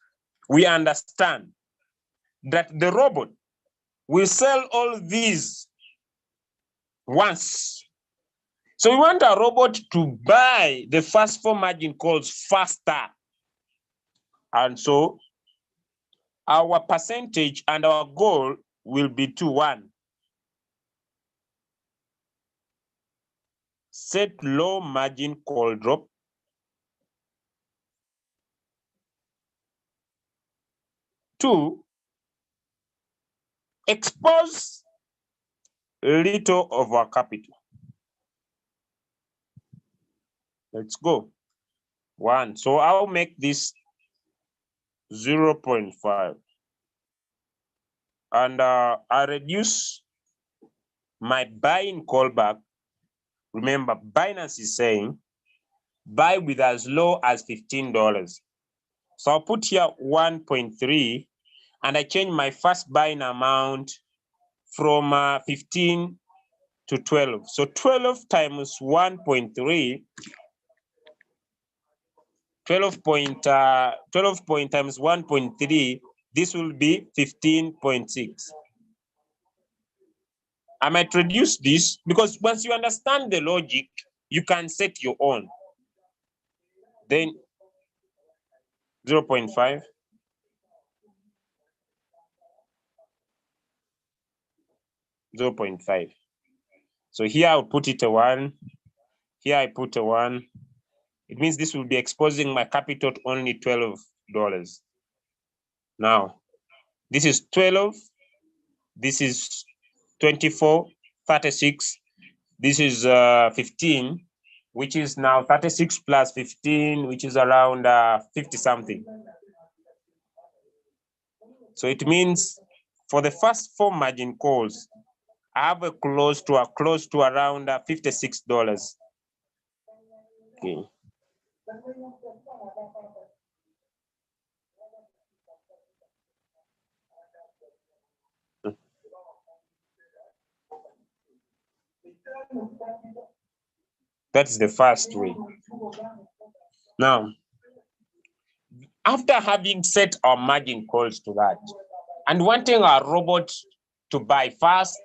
we understand that the robot will sell all these once. So we want our robot to buy the first 4 margin calls faster. And so our percentage and our goal will be 2-1. Set low margin call drop. 2, expose little of our capital. Let's go. 1. So I'll make this 0.5. And I reduce my buying callback. Remember, Binance is saying buy with as low as $15. So I'll put here 1.3, and I change my first buying amount from 15 to 12. So 12 times 1.3, 12 point times 1.3, this will be 15.6. I might reduce this because once you understand the logic, you can set your own. Then 0.5. So here I'll put it a 1. Here I put a 1. It means this will be exposing my capital to only $12. Now, this is 12. This is 24, 36. This is 15, which is now 36 plus 15, which is around 50 something. So it means for the first 4 margin calls, I have a close to around $56. Okay. That's the first way. Now, after having set our margin calls to that and wanting our robot to buy fast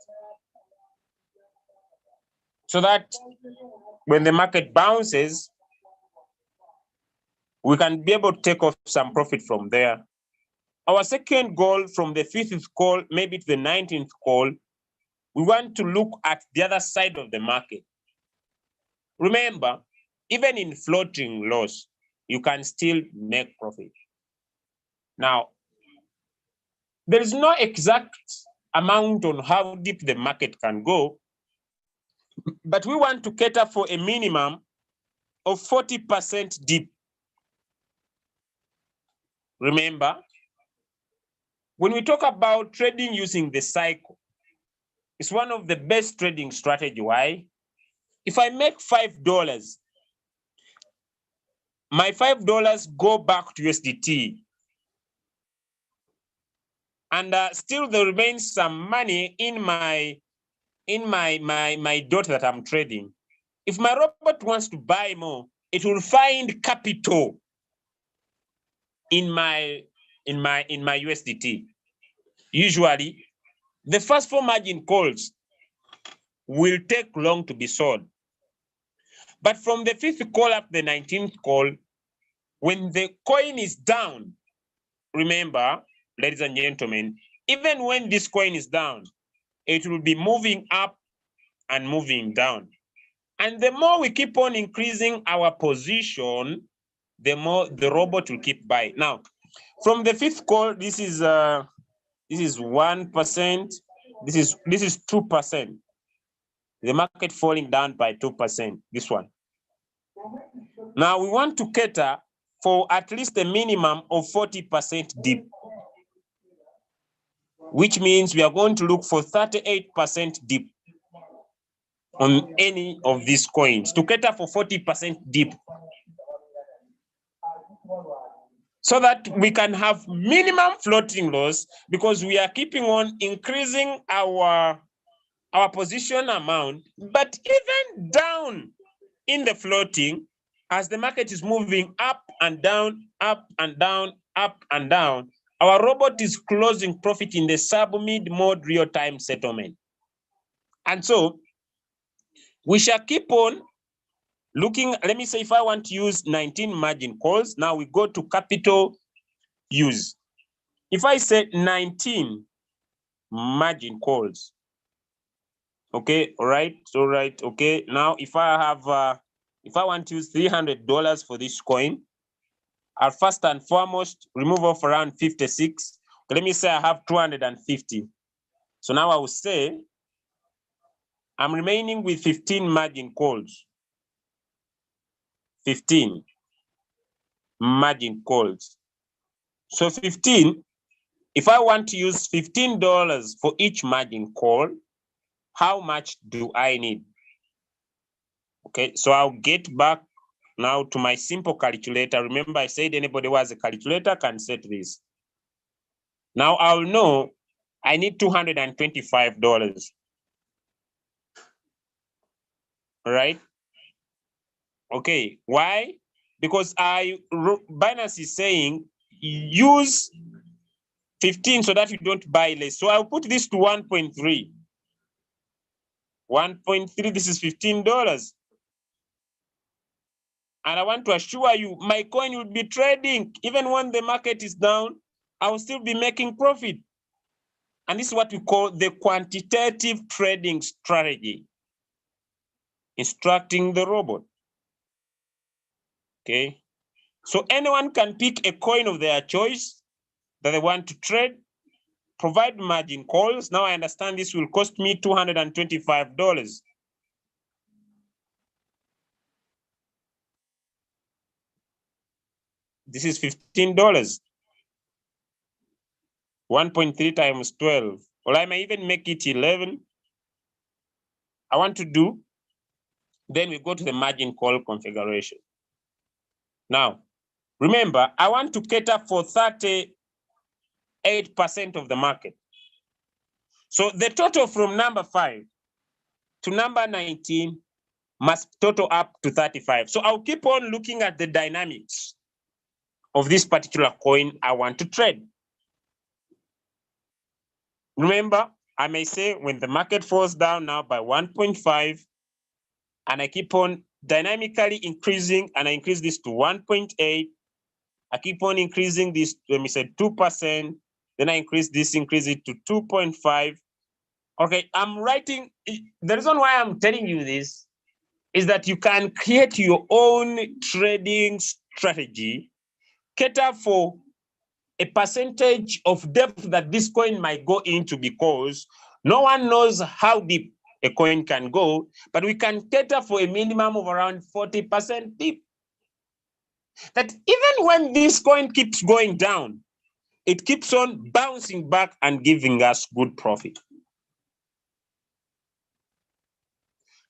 so that when the market bounces, we can be able to take off some profit from there. Our second goal from the 5th call, maybe to the 19th call, we want to look at the other side of the market. Remember, even in floating loss, you can still make profit. Now, there is no exact amount on how deep the market can go, but we want to cater for a minimum of 40% deep. Remember, when we talk about trading using the cycle, it's one of the best trading strategy. Why? If I make $5, my $5 go back to USDT. And still there remains some money in my dot that I'm trading. If my robot wants to buy more, it will find capital in my USDT. Usually, the first 4 margin calls will take long to be sold. But from the 5th call up the 19th call, when the coin is down, remember, ladies and gentlemen, even when this coin is down, it will be moving up and moving down. And the more we keep on increasing our position, the more the robot will keep buying. Now, from the 5th call, this is 1%. This is 2%. The market falling down by 2%. This one. Now we want to cater for at least a minimum of 40% dip, which means we are going to look for 38% dip on any of these coins to cater for 40% dip, so that we can have minimum floating loss, because we are keeping on increasing our position amount, but even down in the floating, as the market is moving up and down, up and down, up and down, our robot is closing profit in the sub-mid mode real-time settlement. And so we shall keep on looking. Let me say, if I want to use 19 margin calls, now we go to capital use. If I say 19 margin calls, okay, all right, okay. Now, if I want to use $300 for this coin, I'll first and foremost remove off around 56. Okay, let me say I have 250. So now I will say I'm remaining with 15 margin calls. 15 margin calls. So 15, if I want to use $15 for each margin call, how much do I need? Okay, so I'll get back now to my simple calculator. Remember, I said anybody who has a calculator can set this. Now I'll know I need $225. All right. Okay, why? Because Binance is saying use 15 so that you don't buy less. So I'll put this to 1.3. 1.3, this is $15. And I want to assure you, my coin will be trading. Even when the market is down, I will still be making profit. And this is what we call the quantitative trading strategy. Instructing the robot. Okay. So anyone can pick a coin of their choice that they want to trade, provide margin calls. Now I understand this will cost me $225. This is $15. 1.3 times 12. Or I may even make it 11. I want to do, then we go to the margin call configuration. Now, remember, I want to cater for 38% of the market. So the total from number 5 to number 19 must total up to 35. So I'll keep on looking at the dynamics of this particular coin I want to trade. Remember, I may say when the market falls down now by 1.5, and I keep on dynamically increasing, and I increase this to 1.8, I keep on increasing this, let me say 2%, then I increase it to 2.5. Okay, I'm writing, the reason why I'm telling you this is that you can create your own trading strategy, cater for a percentage of depth that this coin might go into, because no one knows how deep a coin can go, but we can cater for a minimum of around 40% deep. That even when this coin keeps going down, it keeps on bouncing back and giving us good profit.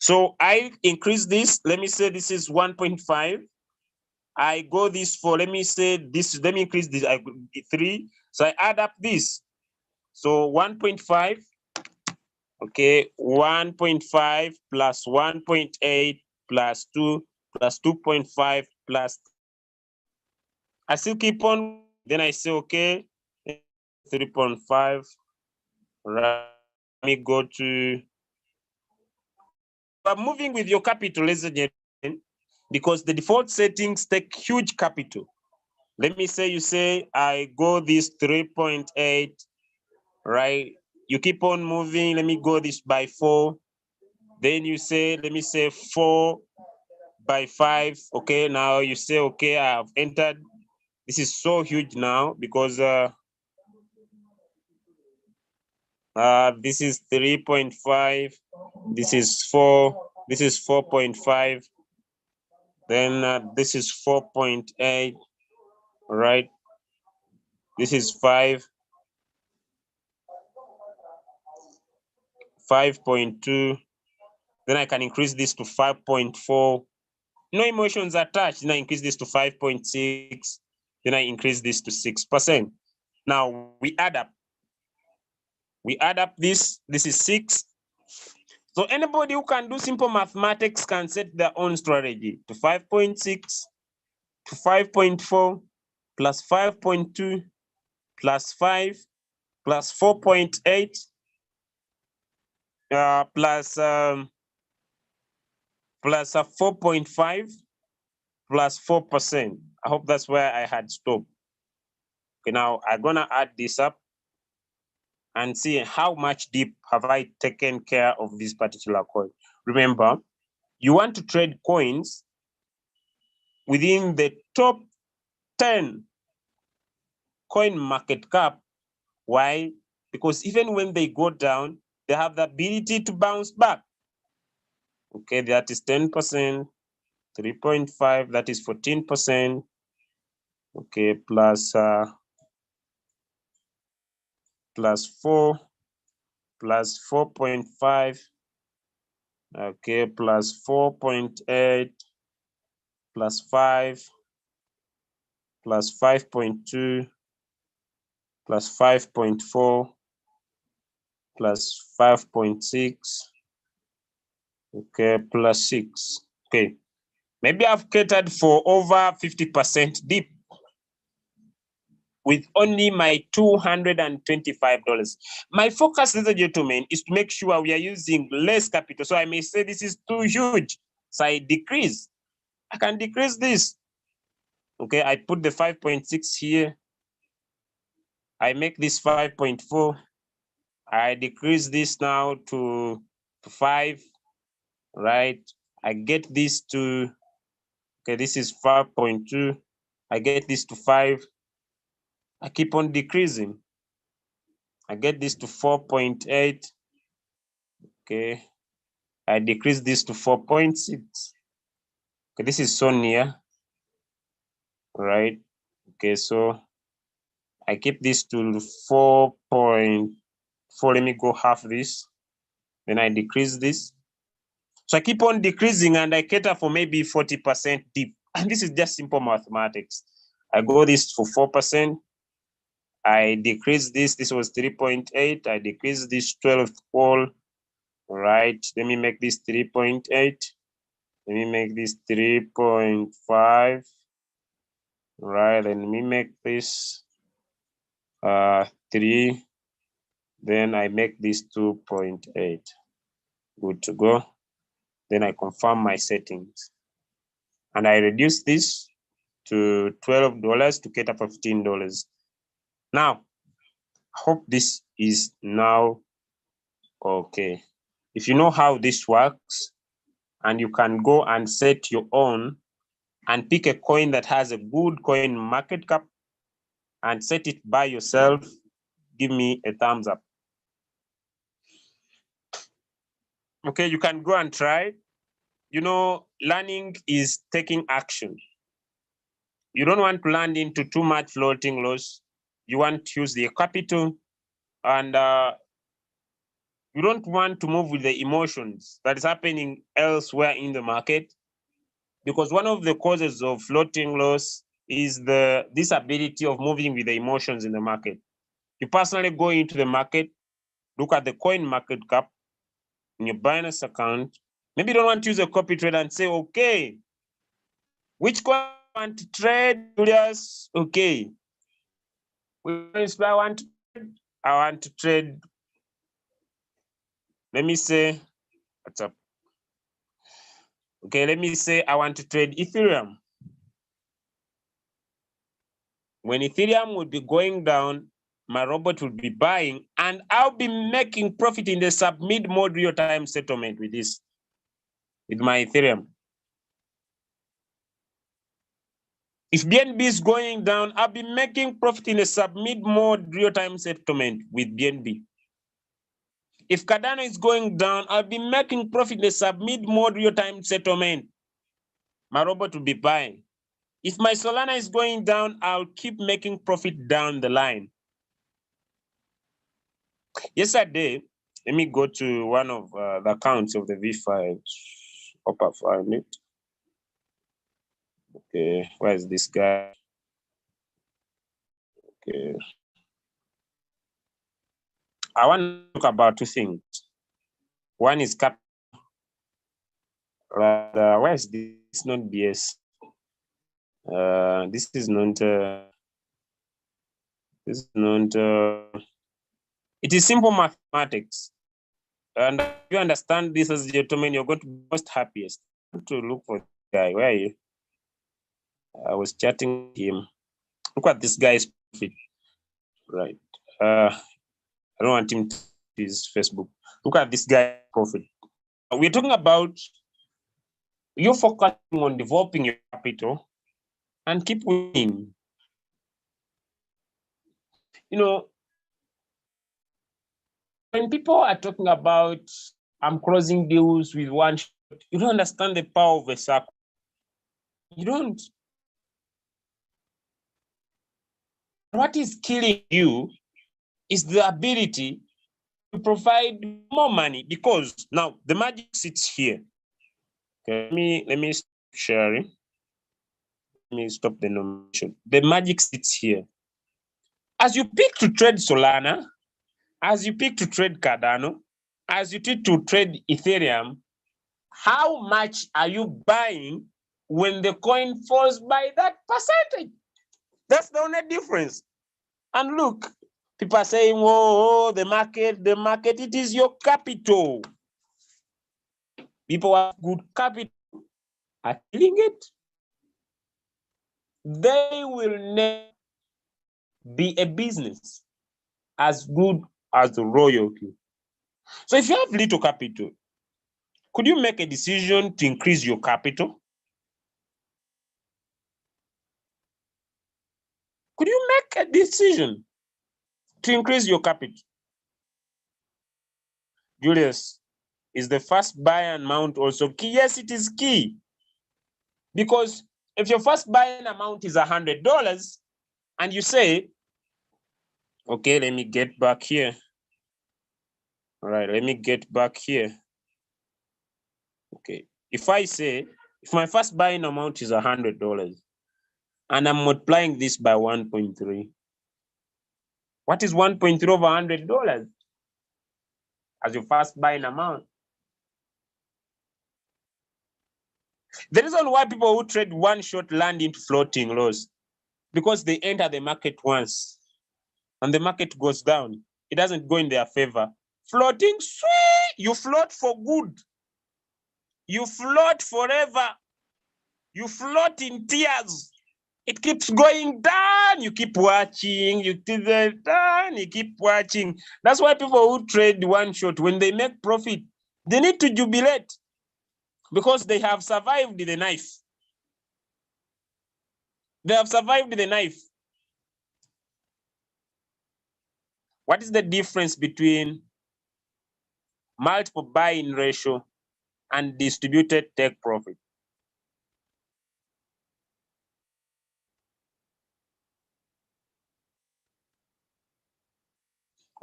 So I increase this, let me say this is 1.5. I go this for, let me say this, let me increase this, 3. So I add up this. So 1.5, okay, 1.5 plus 1.8 plus 2 plus 2.5 plus, I still keep on, then I say, okay, 3.5, right, let me go to, but moving with your capital, ladies and gentlemen, because the default settings take huge capital. Let me say you say I go this 3.8, right? You keep on moving. Let me go this by 4. Then you say, let me say 4 by 5. Okay, now you say, okay, I have entered. This is so huge now because this is 3.5. This is 4. This is 4.5. Then this is 4.8. Right? This is 5. 5.2. Then I can increase this to 5.4. No emotions attached. Then I increase this to 5.6. Then I increase this to 6%. Now we add up. We add up this. This is 6. So anybody who can do simple mathematics can set their own strategy to 5.6 to 5.4 plus 5.2 plus 5 plus 4.8 plus 4.5 plus 4%. I hope that's where I had stopped. Okay, now I'm gonna add this up and see how much deep have I taken care of this particular coin. Remember, you want to trade coins within the top 10 coin market cap. Why? Because even when they go down, they have the ability to bounce back. Okay, that is 10%, 3.5, that is 14%. Okay, plus 4 plus 4.5, okay, plus 4.8 plus 5 plus 5.2 plus 5.4 plus 5.6, okay, plus 6. Okay, maybe I've catered for over 50% deep with only my $225. My focus, ladies and gentlemen, is to make sure we are using less capital. So I may say this is too huge. So I decrease. I can decrease this. Okay, I put the 5.6 here. I make this 5.4. I decrease this now to 5, right? I get this to, okay, this is 5.2. I get this to 5. I keep on decreasing. I get this to 4.8. Okay, I decrease this to 4.6. Okay, this is so near, right? Okay, so I keep this to 4.4. Let me go half this. Then I decrease this. So I keep on decreasing and I cater for maybe 40% deep. And this is just simple mathematics. I go this for 4%. I decrease this. This was 3.8. I decrease this 12th wall. Right. Let me make this 3.8. Let me make this 3.5. Right. And let me make this 3. Then I make this 2.8. Good to go. Then I confirm my settings. And I reduce this to $12 to cater for $15. Now, I hope this is now okay. If you know how this works, and you can go and set your own and pick a coin that has a good coin market cap and set it by yourself, give me a thumbs up. Okay, you can go and try. You know, learning is taking action. You don't want to land into too much floating loss. You want to use the capital, and you don't want to move with the emotions that is happening elsewhere in the market. because one of the causes of floating loss is this ability of moving with the emotions in the market. You personally go into the market, look at the coin market cap in your Binance account. Maybe you don't want to use a copy trade and say, okay, which coin I want to trade, Julius? Okay. Which coin I want to trade? I want to trade, let me say, what's up? Okay, let me say I want to trade Ethereum. When Ethereum would be going down, my robot will be buying, and I'll be making profit in the submit mode real-time settlement with this, with my Ethereum. If BNB is going down, I'll be making profit in the submit mode real-time settlement with BNB. If Cardano is going down, I'll be making profit in the submit mode real-time settlement. My robot will be buying. If my Solana is going down, I'll keep making profit down the line. Yesterday, let me go to one of the accounts of the V5. Hope I find it. Okay, where is this guy? Okay. I want to talk about two things. One is cap. Where is this? It's not BS. This is not. This is not. It is simple mathematics, and if you understand this as your domain, you're going to be most happiest. To look for the guy. Where are you? I was chatting with him. Look at this guy's profit. Right. I don't want him to use Facebook. Look at this guy's profit. We're talking about you focusing on developing your capital and keep winning. You know, when people are talking about I'm closing deals with one shot, you don't understand the power of a circle. You don't. What is killing you is the ability to provide more money, because now the magic sits here. Okay, let me share it. Let me stop the nomination. The magic sits here. As you pick to trade Solana, as you pick to trade Cardano, as you pick to trade Ethereum, how much are you buying when the coin falls by that percentage? That's the only difference. And look, people are saying, oh, the market, it is your capital. People have good capital are killing it. They will never be a business as good as the royalty. So if you have little capital, could you make a decision to increase your capital? Could you make a decision to increase your capital? Julius, is the first buy amount also key? Yes, it is key. Because if your first buying amount is $100 and you say, okay, let me get back here. All right, let me get back here. Okay, if I say, if my first buying amount is $100 and I'm multiplying this by 1.3, what is 1.3 over $100 as your first buying amount? The reason why people who trade one shot land into floating loss, because they enter the market once and the market goes down. It doesn't go in their favor. Floating, sweet, you float for good. You float forever. You float in tears. It keeps going down. You keep watching. You keep down. You keep watching. That's why people who trade one shot, when they make profit, they need to jubilate because they have survived the knife. They have survived the knife. What is the difference between multiple buy-in ratio and distributed take profit?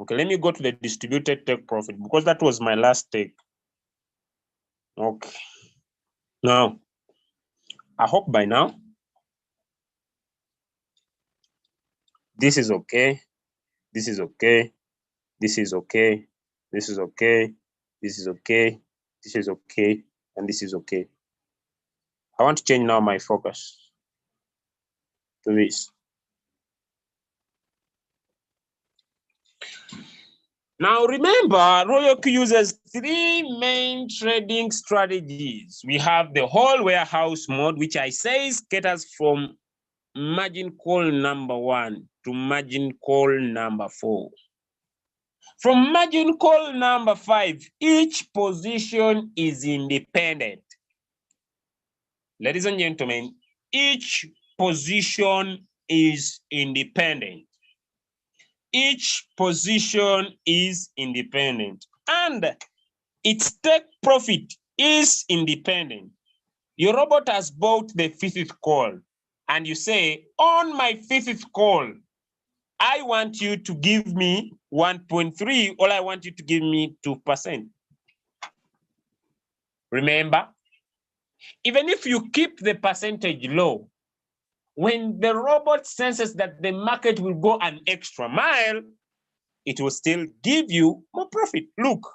Okay, let me go to the distributed take profit because that was my last take. Okay. Now, I hope by now this is okay. This is okay. This is okay. This is okay. This is okay. This is okay. And this is okay. I want to change now my focus to this. Now remember, Royalk uses three main trading strategies. We have the whole warehouse mode, which I say caters from margin call number 1 to margin call number 4. From margin call number 5, each position is independent. Ladies and gentlemen, each position is independent. Each position is independent and its take profit is independent. Your robot has bought the 5th call and you say, on my 5th call, I want you to give me 1.3 or I want you to give me 2%. Remember, even if you keep the percentage low, when the robot senses that the market will go an extra mile, it will still give you more profit. Look,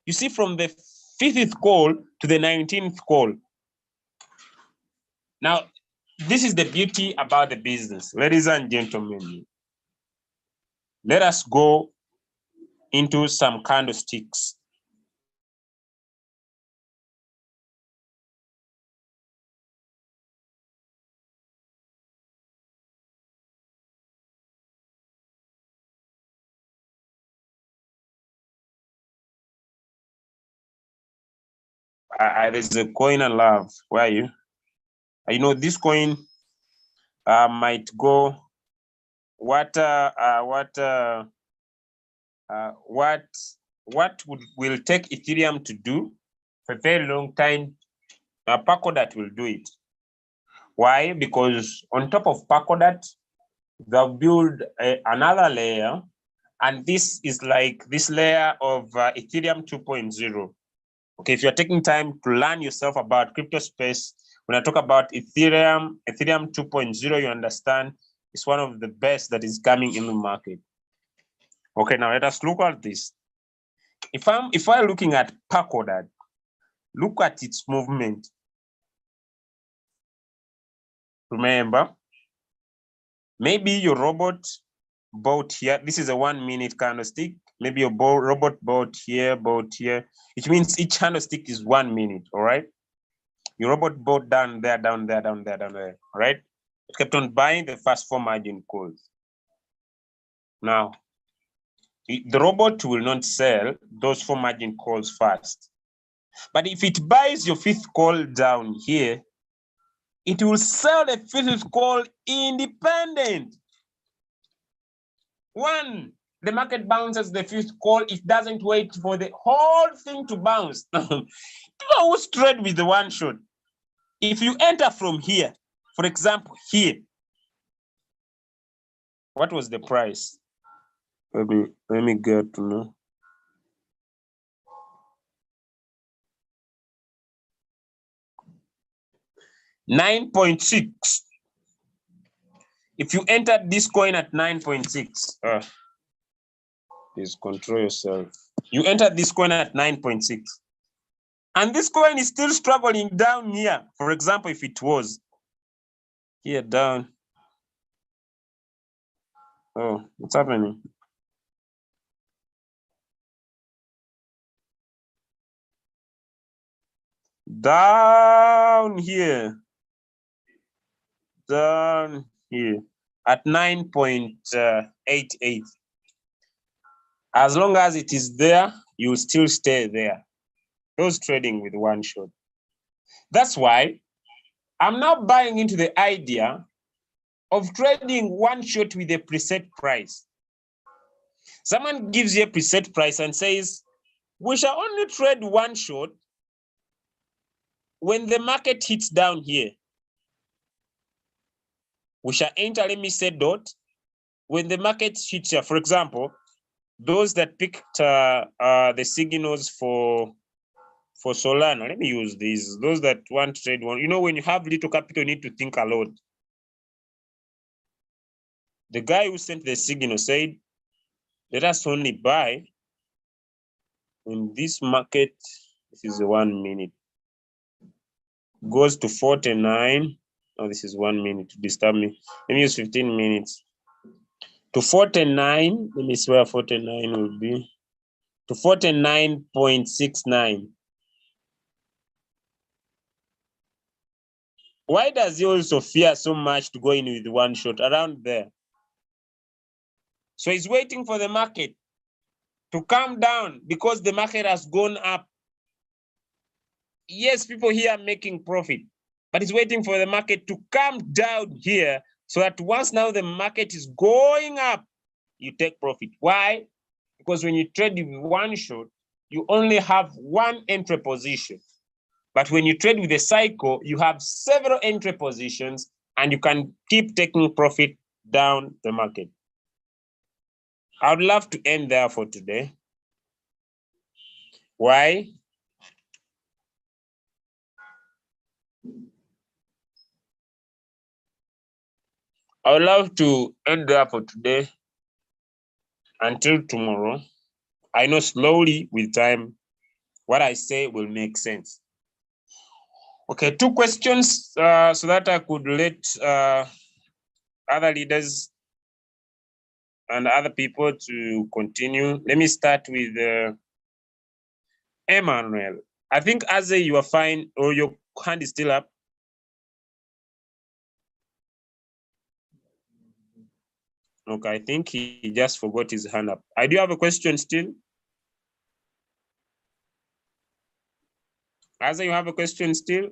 you see from the 5th call to the 19th call. Now, this is the beauty about the business. Ladies and gentlemen, let us go into some candlesticks. There's a coin I love. Where are you? You know, this coin might go. What will take Ethereum to do for a very long time? Polkadot will do it. Why? Because on top of Polkadot, they'll build another layer, and this is like this layer of Ethereum 2.0. Okay, if you're taking time to learn yourself about crypto space, when I talk about Ethereum 2.0, you understand it's one of the best that is coming in the market. Okay, now let us look at this. If I'm looking at Polkadot, look at its movement. Remember, maybe your robot bought here. This is a 1 minute candlestick. Maybe your robot bought here, which means each candlestick is 1 minute. All right. Your robot bought down there, down there, down there, down there. All right. It kept on buying the first 4 margin calls. Now, the robot will not sell those 4 margin calls first. But if it buys your 5th call down here, it will sell the 5th call independent. When the market bounces the 5th call, it doesn't wait for the whole thing to bounce. People always trade with the one shot. If you enter from here, for example, here, what was the price? Let me get to know. $9.6. If you entered this coin at 9.6, please control yourself. You entered this coin at 9.6. And this coin is still struggling down here. For example, if it was here down. Oh, what's happening? Down here. Down here at 9.88. As long as it is there, you will still stay there. Those trading with one shot. That's why I'm now buying into the idea of trading one shot with a preset price. Someone gives you a preset price and says, we shall only trade one shot when the market hits down here. We shall enter, let me say dot, when the market hits here. For example, those that picked the signals for For Solana, let me use these. Those that want to trade one, you know, when you have little capital, you need to think a lot. The guy who sent the signal said, let us only buy in this market. This is 1 minute. Goes to 49. Oh, this is 1 minute to disturb me. Let me use 15 minutes. To 49, let me see where 49 will be. To 49.69. Why does he also fear so much to go in with one shot around there? So he's waiting for the market to come down because the market has gone up. Yes, people here are making profit, but he's waiting for the market to come down here so that once now the market is going up, you take profit. Why? Because when you trade with one shot, you only have one entry position. But when you trade with a cycle, you have several entry positions and you can keep taking profit down the market. I would love to end there for today. Why? I would love to end there for today until tomorrow. I know slowly with time, what I say will make sense. Okay, 2 questions so that I could let other leaders and other people to continue. Let me start with Emmanuel. I think Aze, you are fine, or your hand is still up. Okay, I think he just forgot his hand up. I do have a question still. Aze, you have a question still?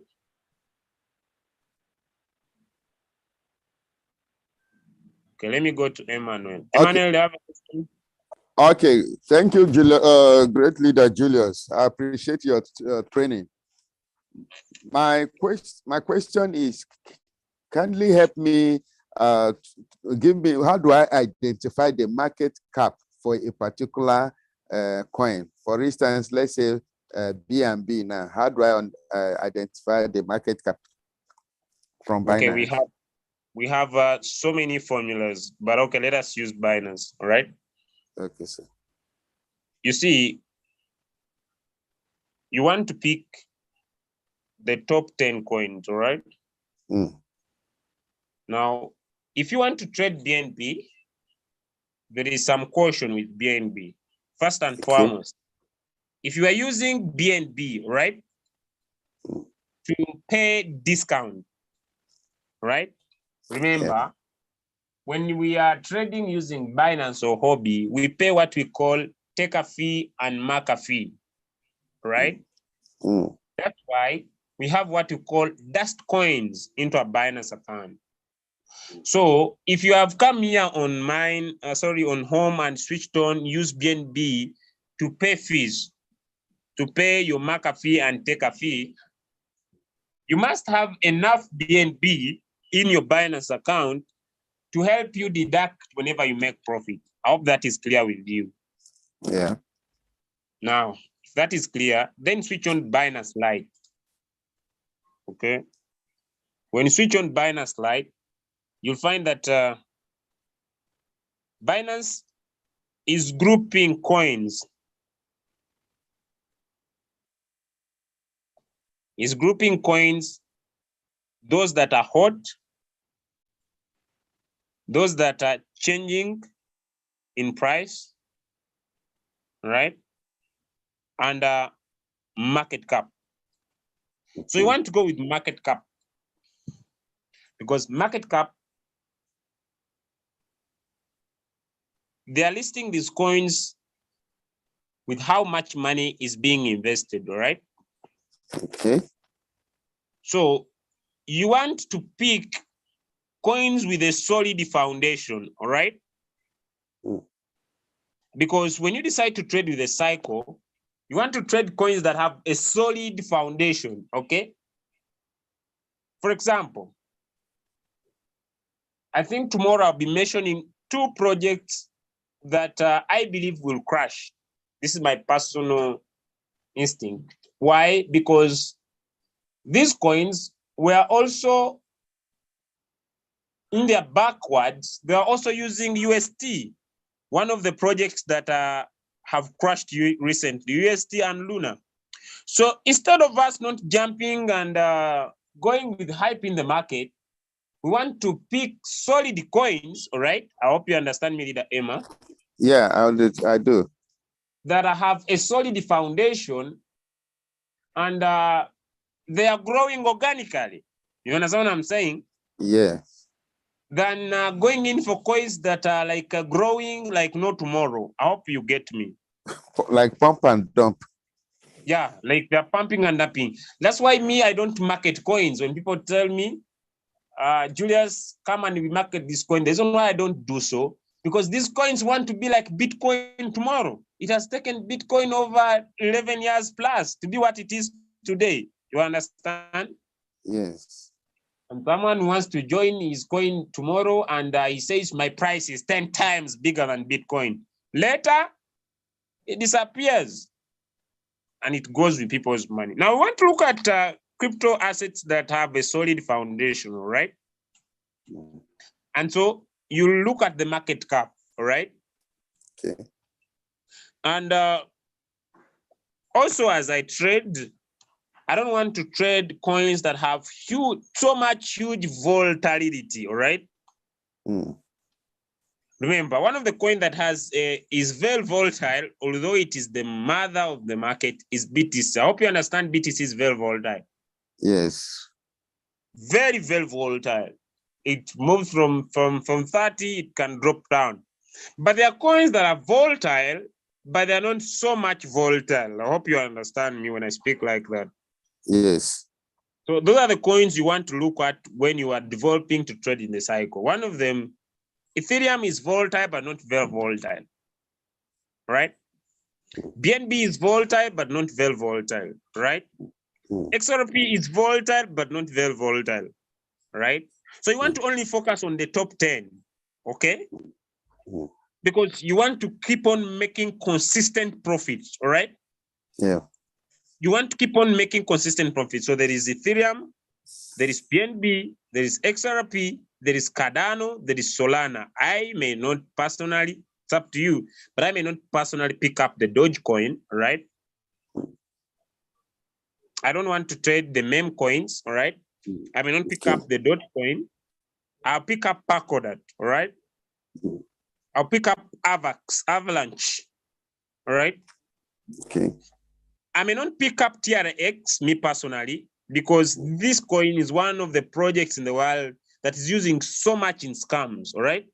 Okay, let me go to Emmanuel. Okay. Emmanuel, do you have a question? Okay, thank you, great leader Julius. I appreciate your training. My question is, kindly help me, give me, how do I identify the market cap for a particular coin? For instance, let's say BNB now, how do I identify the market cap from Binance? Okay, we have so many formulas, but okay, let us use Binance, all right? Okay, sir. You see, you want to pick the top 10 coins, all right? Now, if you want to trade BNB, there is some caution with BNB. First and foremost, if you are using BNB, right, to pay discount, right? Remember, when we are trading using Binance or Hobby, we pay what we call take a fee and mark a fee, right? That's why we have what we call dust coins into a Binance account. So if you have come here on on Home and switched on, use BNB to pay fees, to pay your marker fee and take a fee, you must have enough BNB in your Binance account to help you deduct whenever you make profit. I hope that is clear with you. Yeah. Now, if that is clear, then switch on Binance Lite. Okay. When you switch on Binance Lite, you'll find that Binance is grouping coins. Is grouping coins, those that are hot, those that are changing in price, right? And market cap. So you want to go with market cap because market cap, they are listing these coins with how much money is being invested, all right? Okay. So you want to pick coins with a solid foundation, all right? Because when you decide to trade with a cycle, you want to trade coins that have a solid foundation, okay? For example, I think tomorrow I'll be mentioning 2 projects that I believe will crash. This is my personal instinct. Why? Because these coins were also in their backwards, they are also using UST, one of the projects that have crashed recently, UST and Luna. So instead of us not jumping and going with hype in the market, we want to pick solid coins, all right? I hope you understand me, Leader Emma. Yeah, I do. That have a solid foundation and they are growing organically. You understand what I'm saying? Yeah. Than going in for coins that are like growing like no tomorrow. I hope you get me. Like pump and dump. Yeah, like they're pumping and dumping. That's why I don't market coins. When people tell me, Julius, come and we market this coin, the reason why I don't do so, because these coins want to be like Bitcoin tomorrow. It has taken Bitcoin over 11 years plus to be what it is today. You understand? Yes. And someone wants to join his coin tomorrow and he says, my price is 10 times bigger than Bitcoin. Later, it disappears and it goes with people's money. Now, we want to look at crypto assets that have a solid foundation, all right? And so you look at the market cap, all right? Okay. And also as I trade, I don't want to trade coins that have so much huge volatility, all right? Mm. Remember, one of the coins that is very volatile, although it is the mother of the market, is BTC. I hope you understand BTC is very volatile. Yes. Very, very volatile. It moves from 30, it can drop down. But there are coins that are volatile, but they're not so much volatile. I hope you understand me when I speak like that. Yes. So those are the coins you want to look at when you are developing to trade in the cycle. One of them, Ethereum, is volatile, but not very volatile, right? BNB is volatile, but not very volatile, right? XRP is volatile, but not very volatile, right? So you want to only focus on the top 10, okay? Because you want to keep on making consistent profits, all right? Yeah. You want to keep on making consistent profits. So there is Ethereum, there is BNB, there is XRP, there is Cardano, there is Solana. I may not personally, it's up to you, but I may not personally pick up the Dogecoin, right? I don't want to trade the meme coins, all right? I may not pick up the Dogecoin. I'll pick up Polkadot, all right? I'll pick up Avalanche, all right? Okay. I may not pick up TRX, me personally, because this coin is one of the projects in the world that is using so much in scams, all right?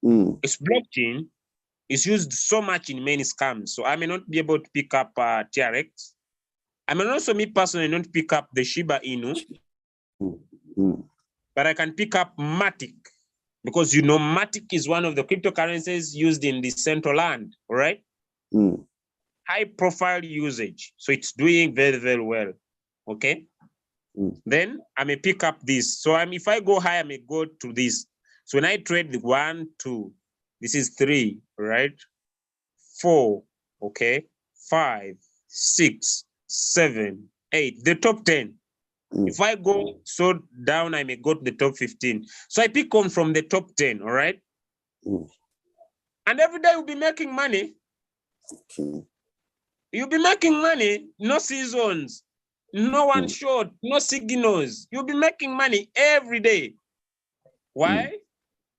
It's blockchain. It's used so much in many scams. So I may not be able to pick up TRX. I may also, me personally, not pick up the Shiba Inu, but I can pick up Matic, because you know Matic is one of the cryptocurrencies used in the central land, all right? High profile usage. So it's doing very, very well, okay? Then I may pick up this. So if I go high, I may go to this. So when I trade the 1, 2, this is 3, right? 4, okay? 5, 6, 7, 8, the top 10. If I go so down, I may go to the top 15. So I pick on from the top 10, all right? And every day you'll be making money. Okay. You'll be making money, no seasons, no one short, no signals. You'll be making money every day. Why?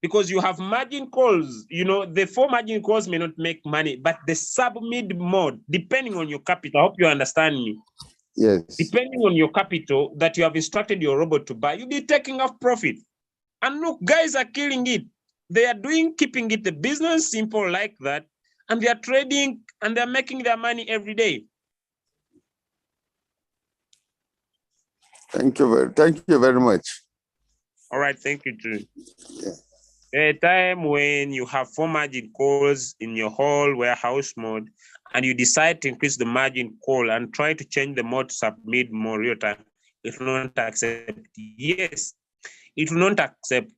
Because you have margin calls. You know, the 4 margin calls may not make money, but the sub-mid mode, depending on your capital, I hope you understand me. Yes. Depending on your capital that you have instructed your robot to buy, you'll be taking off profit. And look, guys are killing it. They are keeping it the business simple like that, and they are trading and they're making their money every day. Thank you very much. All right, thank you, too. Yeah. A time when you have 4 margin calls in your whole warehouse mode, and you decide to increase the margin call and try to change the mode to submit more real time, it will not accept. Yes, it will not accept.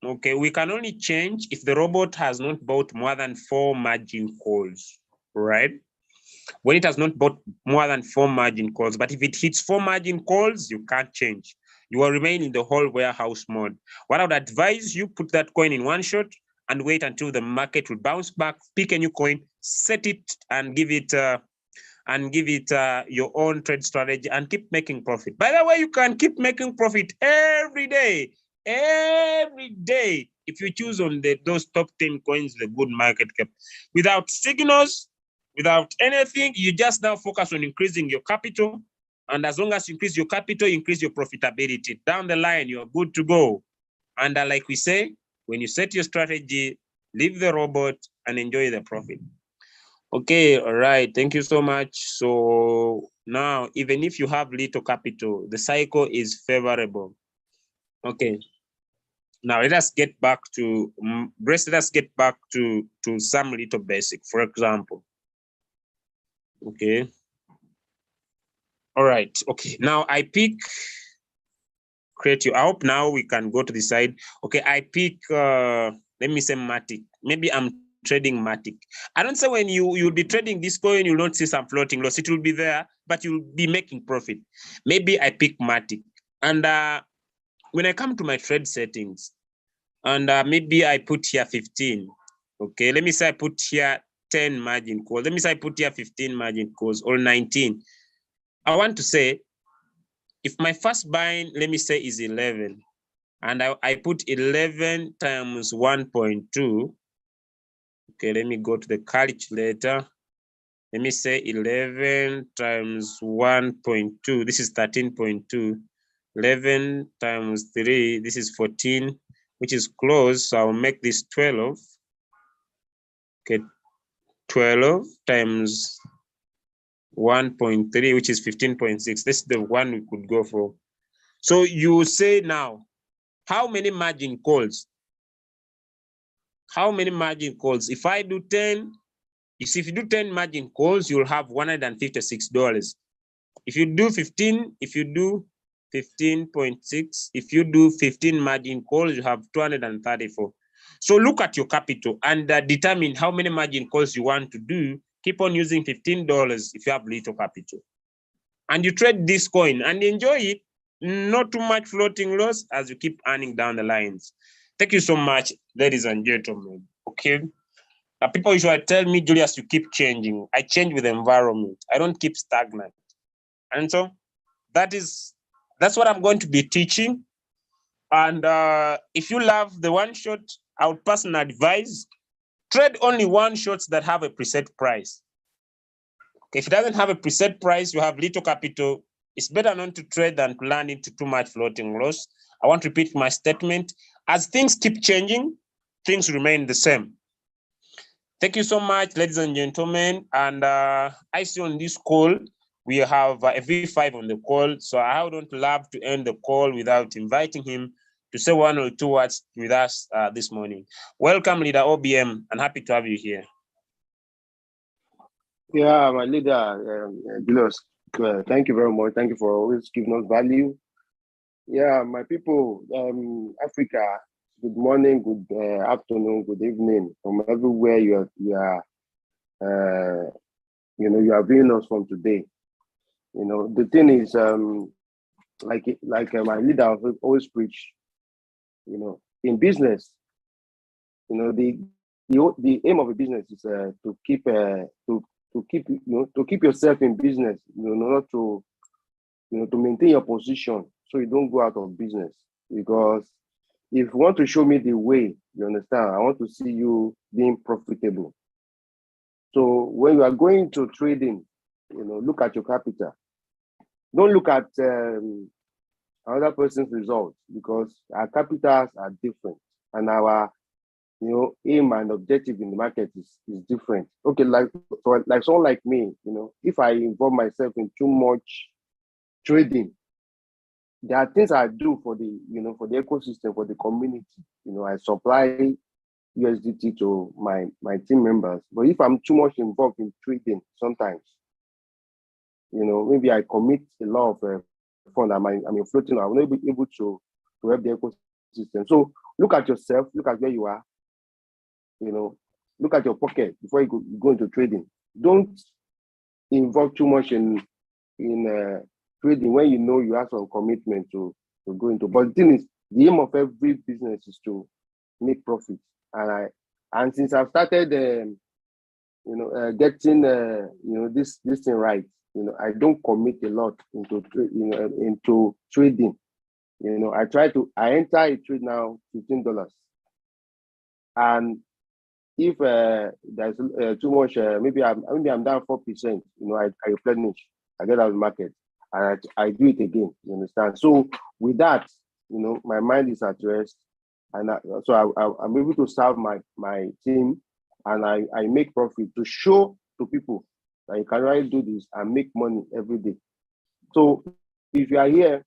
Okay, we can only change if the robot has not bought more than 4 margin calls, right? when it has not bought more than 4 margin calls. But if it hits 4 margin calls, you can't change. You will remain in the whole warehouse mode. What I would advise you, put that coin in one shot and wait until the market will bounce back, pick a new coin, set it and give it your own trade strategy and keep making profit. By the way, you can keep making profit every day if you choose on those top 10 coins, the good market cap, without signals, without anything. You just now focus on increasing your capital, and as long as you increase your capital, you increase your profitability. Down the line, you're good to go. And like we say, when you set your strategy, leave the robot and enjoy the profit. Okay, all right, thank you so much. So now, even if you have little capital, the cycle is favorable. Okay, now let us get back to Grace. Let us get back to some little basic, for example. Okay, all right, okay, now I pick create your app. Now we can go to the side. Okay, I pick let me say Matic. Maybe I'm trading Matic. I don't say when you'll be trading this coin, you'll not see some floating loss. It will be there, but you'll be making profit. Maybe I pick Matic. And when I come to my trade settings, and maybe I put here 15. Okay, let me say I put here 10 margin calls. Let me say I put here 15 margin calls or 19. I want to say, if my first buying, let me say, is 11, and I put 11 times 1.2. Okay, let me go to the calculator. Let me say 11 times 1.2. This is 13.2. 11 times 3, this is 14, which is close. So I'll make this 12. Okay, 12 times 1.3, which is 15.6. This is the one we could go for. So you say now, how many margin calls? How many margin calls? If I do 10, if you do 10 margin calls, you'll have $156. If you do 15, if you do 15.6, if you do 15 margin calls, you have 234. So look at your capital and determine how many margin calls you want to do. Keep on using $15 if you have little capital. And you trade this coin and enjoy it. Not too much floating loss as you keep earning down the lines. Thank you so much, ladies and gentlemen. Okay. People usually tell me, Julius, you keep changing. I change with the environment. I don't keep stagnant. And so that's what I'm going to be teaching. And if you love the one shot, I would personally advise trade only one shots that have a preset price. Okay, if it doesn't have a preset price, you have little capital, it's better not to trade than to land into too much floating loss. I want to repeat my statement. As things keep changing, things remain the same. Thank you so much, ladies and gentlemen. And I see on this call, we have a V5 on the call. So I wouldn't love to end the call without inviting him to say 1 or 2 words with us this morning. Welcome, Leader OBM, and happy to have you here. Yeah, my leader, Julius, thank you very much. Thank you for always giving us value. Yeah, my people, Africa, good morning, good afternoon, good evening, from everywhere you are viewing us from today. You know, the thing is, like my leader always preach, you know, in business, you know, the aim of a business is to keep yourself in business, you know, not to, you know, to maintain your position so you don't go out of business. Because if you want to show me the way, you understand, I want to see you being profitable. So when you are going to trading, you know, look at your capital. Don't look at another person's results, because our capitals are different and our, you know, aim and objective in the market is different. Okay, like someone like me, you know, if I involve myself in too much trading, there are things I do for the, you know, for the ecosystem, for the community. You know, I supply USDT to my team members. But if I'm too much involved in trading, sometimes, you know, maybe I commit a lot of fund. I'm floating. I will not be able to help the ecosystem. So look at yourself. Look at where you are. You know, look at your pocket before you go into trading. Don't involve too much in trading when you know you have some commitment to go into. But the thing is, the aim of every business is to make profit. And since I've started, getting this thing right, I don't commit a lot into trading. I enter a trade now $15, and if there's too much, maybe I'm down 4%. I replenish, I get out of the market, and I do it again. You understand? So with that, my mind is at rest, and so I'm able to serve my team, and I make profit to show to people that you can really do this and make money every day. So if you are here,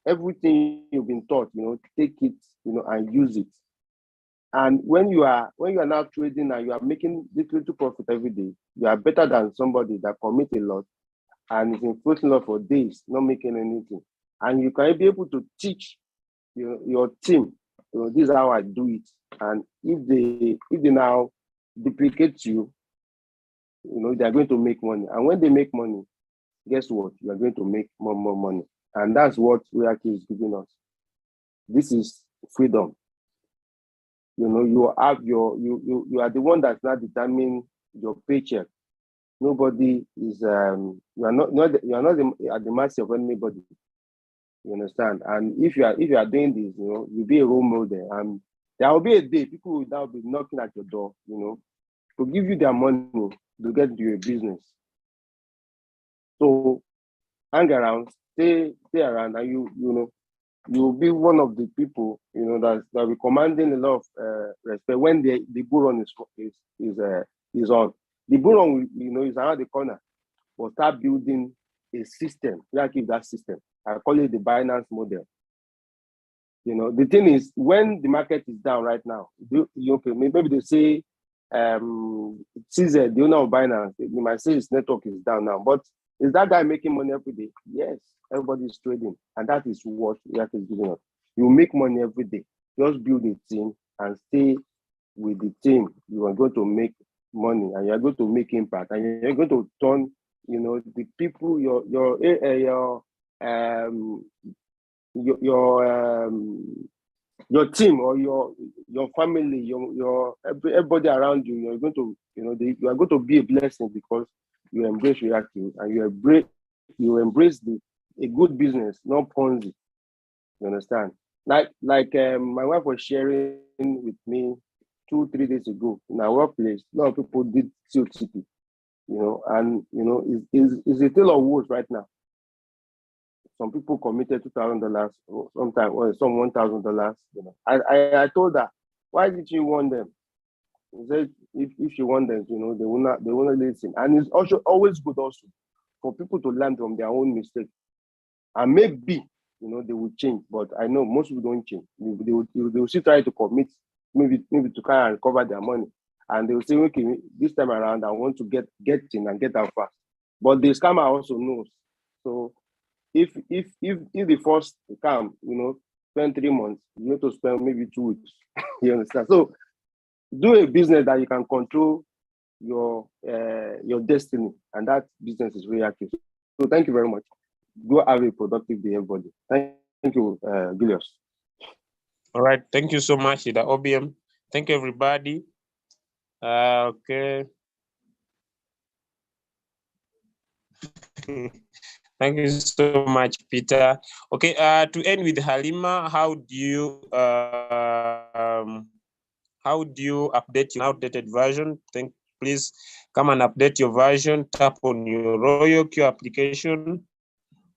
everything you've been taught, take it, and use it. And when you are now trading and you are making little profit every day, you are better than somebody that commit a lot and is in floating lot for days, not making anything. And you can be able to teach your team, this is how I do it. And if they now duplicate you, they are going to make money. And when they make money, guess what? You are going to make more money. And that's what Royalty is giving us. This is freedom. You are the one that's not determining your paycheck. Nobody is you are not at the mercy of anybody. You understand? And if you are doing this, you'll be a role model, and there will be a day people will now be knocking at your door, to give you their money to get into your business. So hang around, stay around, and you'll be one of the people, that will be commanding a lot of respect when the bull run is on. The bull run, is around the corner. But start building a system. Keep that system. I call it the Binance model. The thing is, when the market is down right now, maybe they say CZ, the owner of Binance, they might say his network is down now, but is that guy making money every day? Yes, everybody is trading, and that is what we are doing us. You make money every day. Just build a team and stay with the team. You are going to make money, and you are going to make impact, and you're going to turn, the people, your team or your family, everybody around you. You're going to, you are going to be a blessing because you embrace Royalty and you embrace a good business, not Ponzi. You understand? Like my wife was sharing with me 2-3 days ago in our workplace. A lot of people did COTP, and it's a tale of woes right now. Some people committed $2,000, sometimes some $1,000. I told her, why did you want them? He said, if you want them, they will not listen. And it's also always good also for people to learn from their own mistakes. And maybe, they will change. But I know most people don't change. They will still try to commit, maybe to try and recover their money. And they will say, okay, this time around, I want to get in and get out fast. But the scammer also knows. So if the first scam, spend 3 months, you need to spend maybe 2 weeks. You understand? So do a business that you can control your destiny, and that business is really active. So thank you very much. Go have a productive day, everybody. Thank you, Julius. All right, thank you so much, Ida OBM. Thank you, everybody. Okay. Thank you so much, Peter. Okay, to end with Halima, how do you update your outdated version? Please come and update your version. Tap on your RoyalQ application.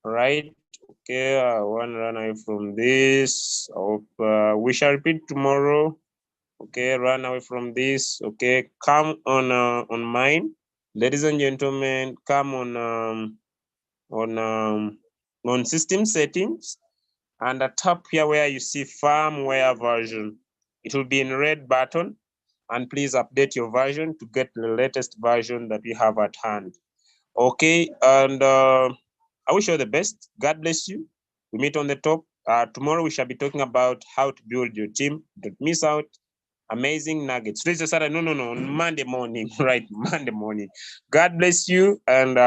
Right. Okay, I want to run away from this. We shall repeat tomorrow. Okay, run away from this. Okay, come on mine, ladies and gentlemen. Come on system settings, and at top here where you see firmware version, it will be in red button, and please update your version to get the latest version that we have at hand. Okay, and I wish you the best. God bless you. We meet on the top. Tomorrow we shall be talking about how to build your team. Don't miss out. Amazing nuggets. Today's a Saturday. No, on Monday morning, right? Monday morning. God bless you and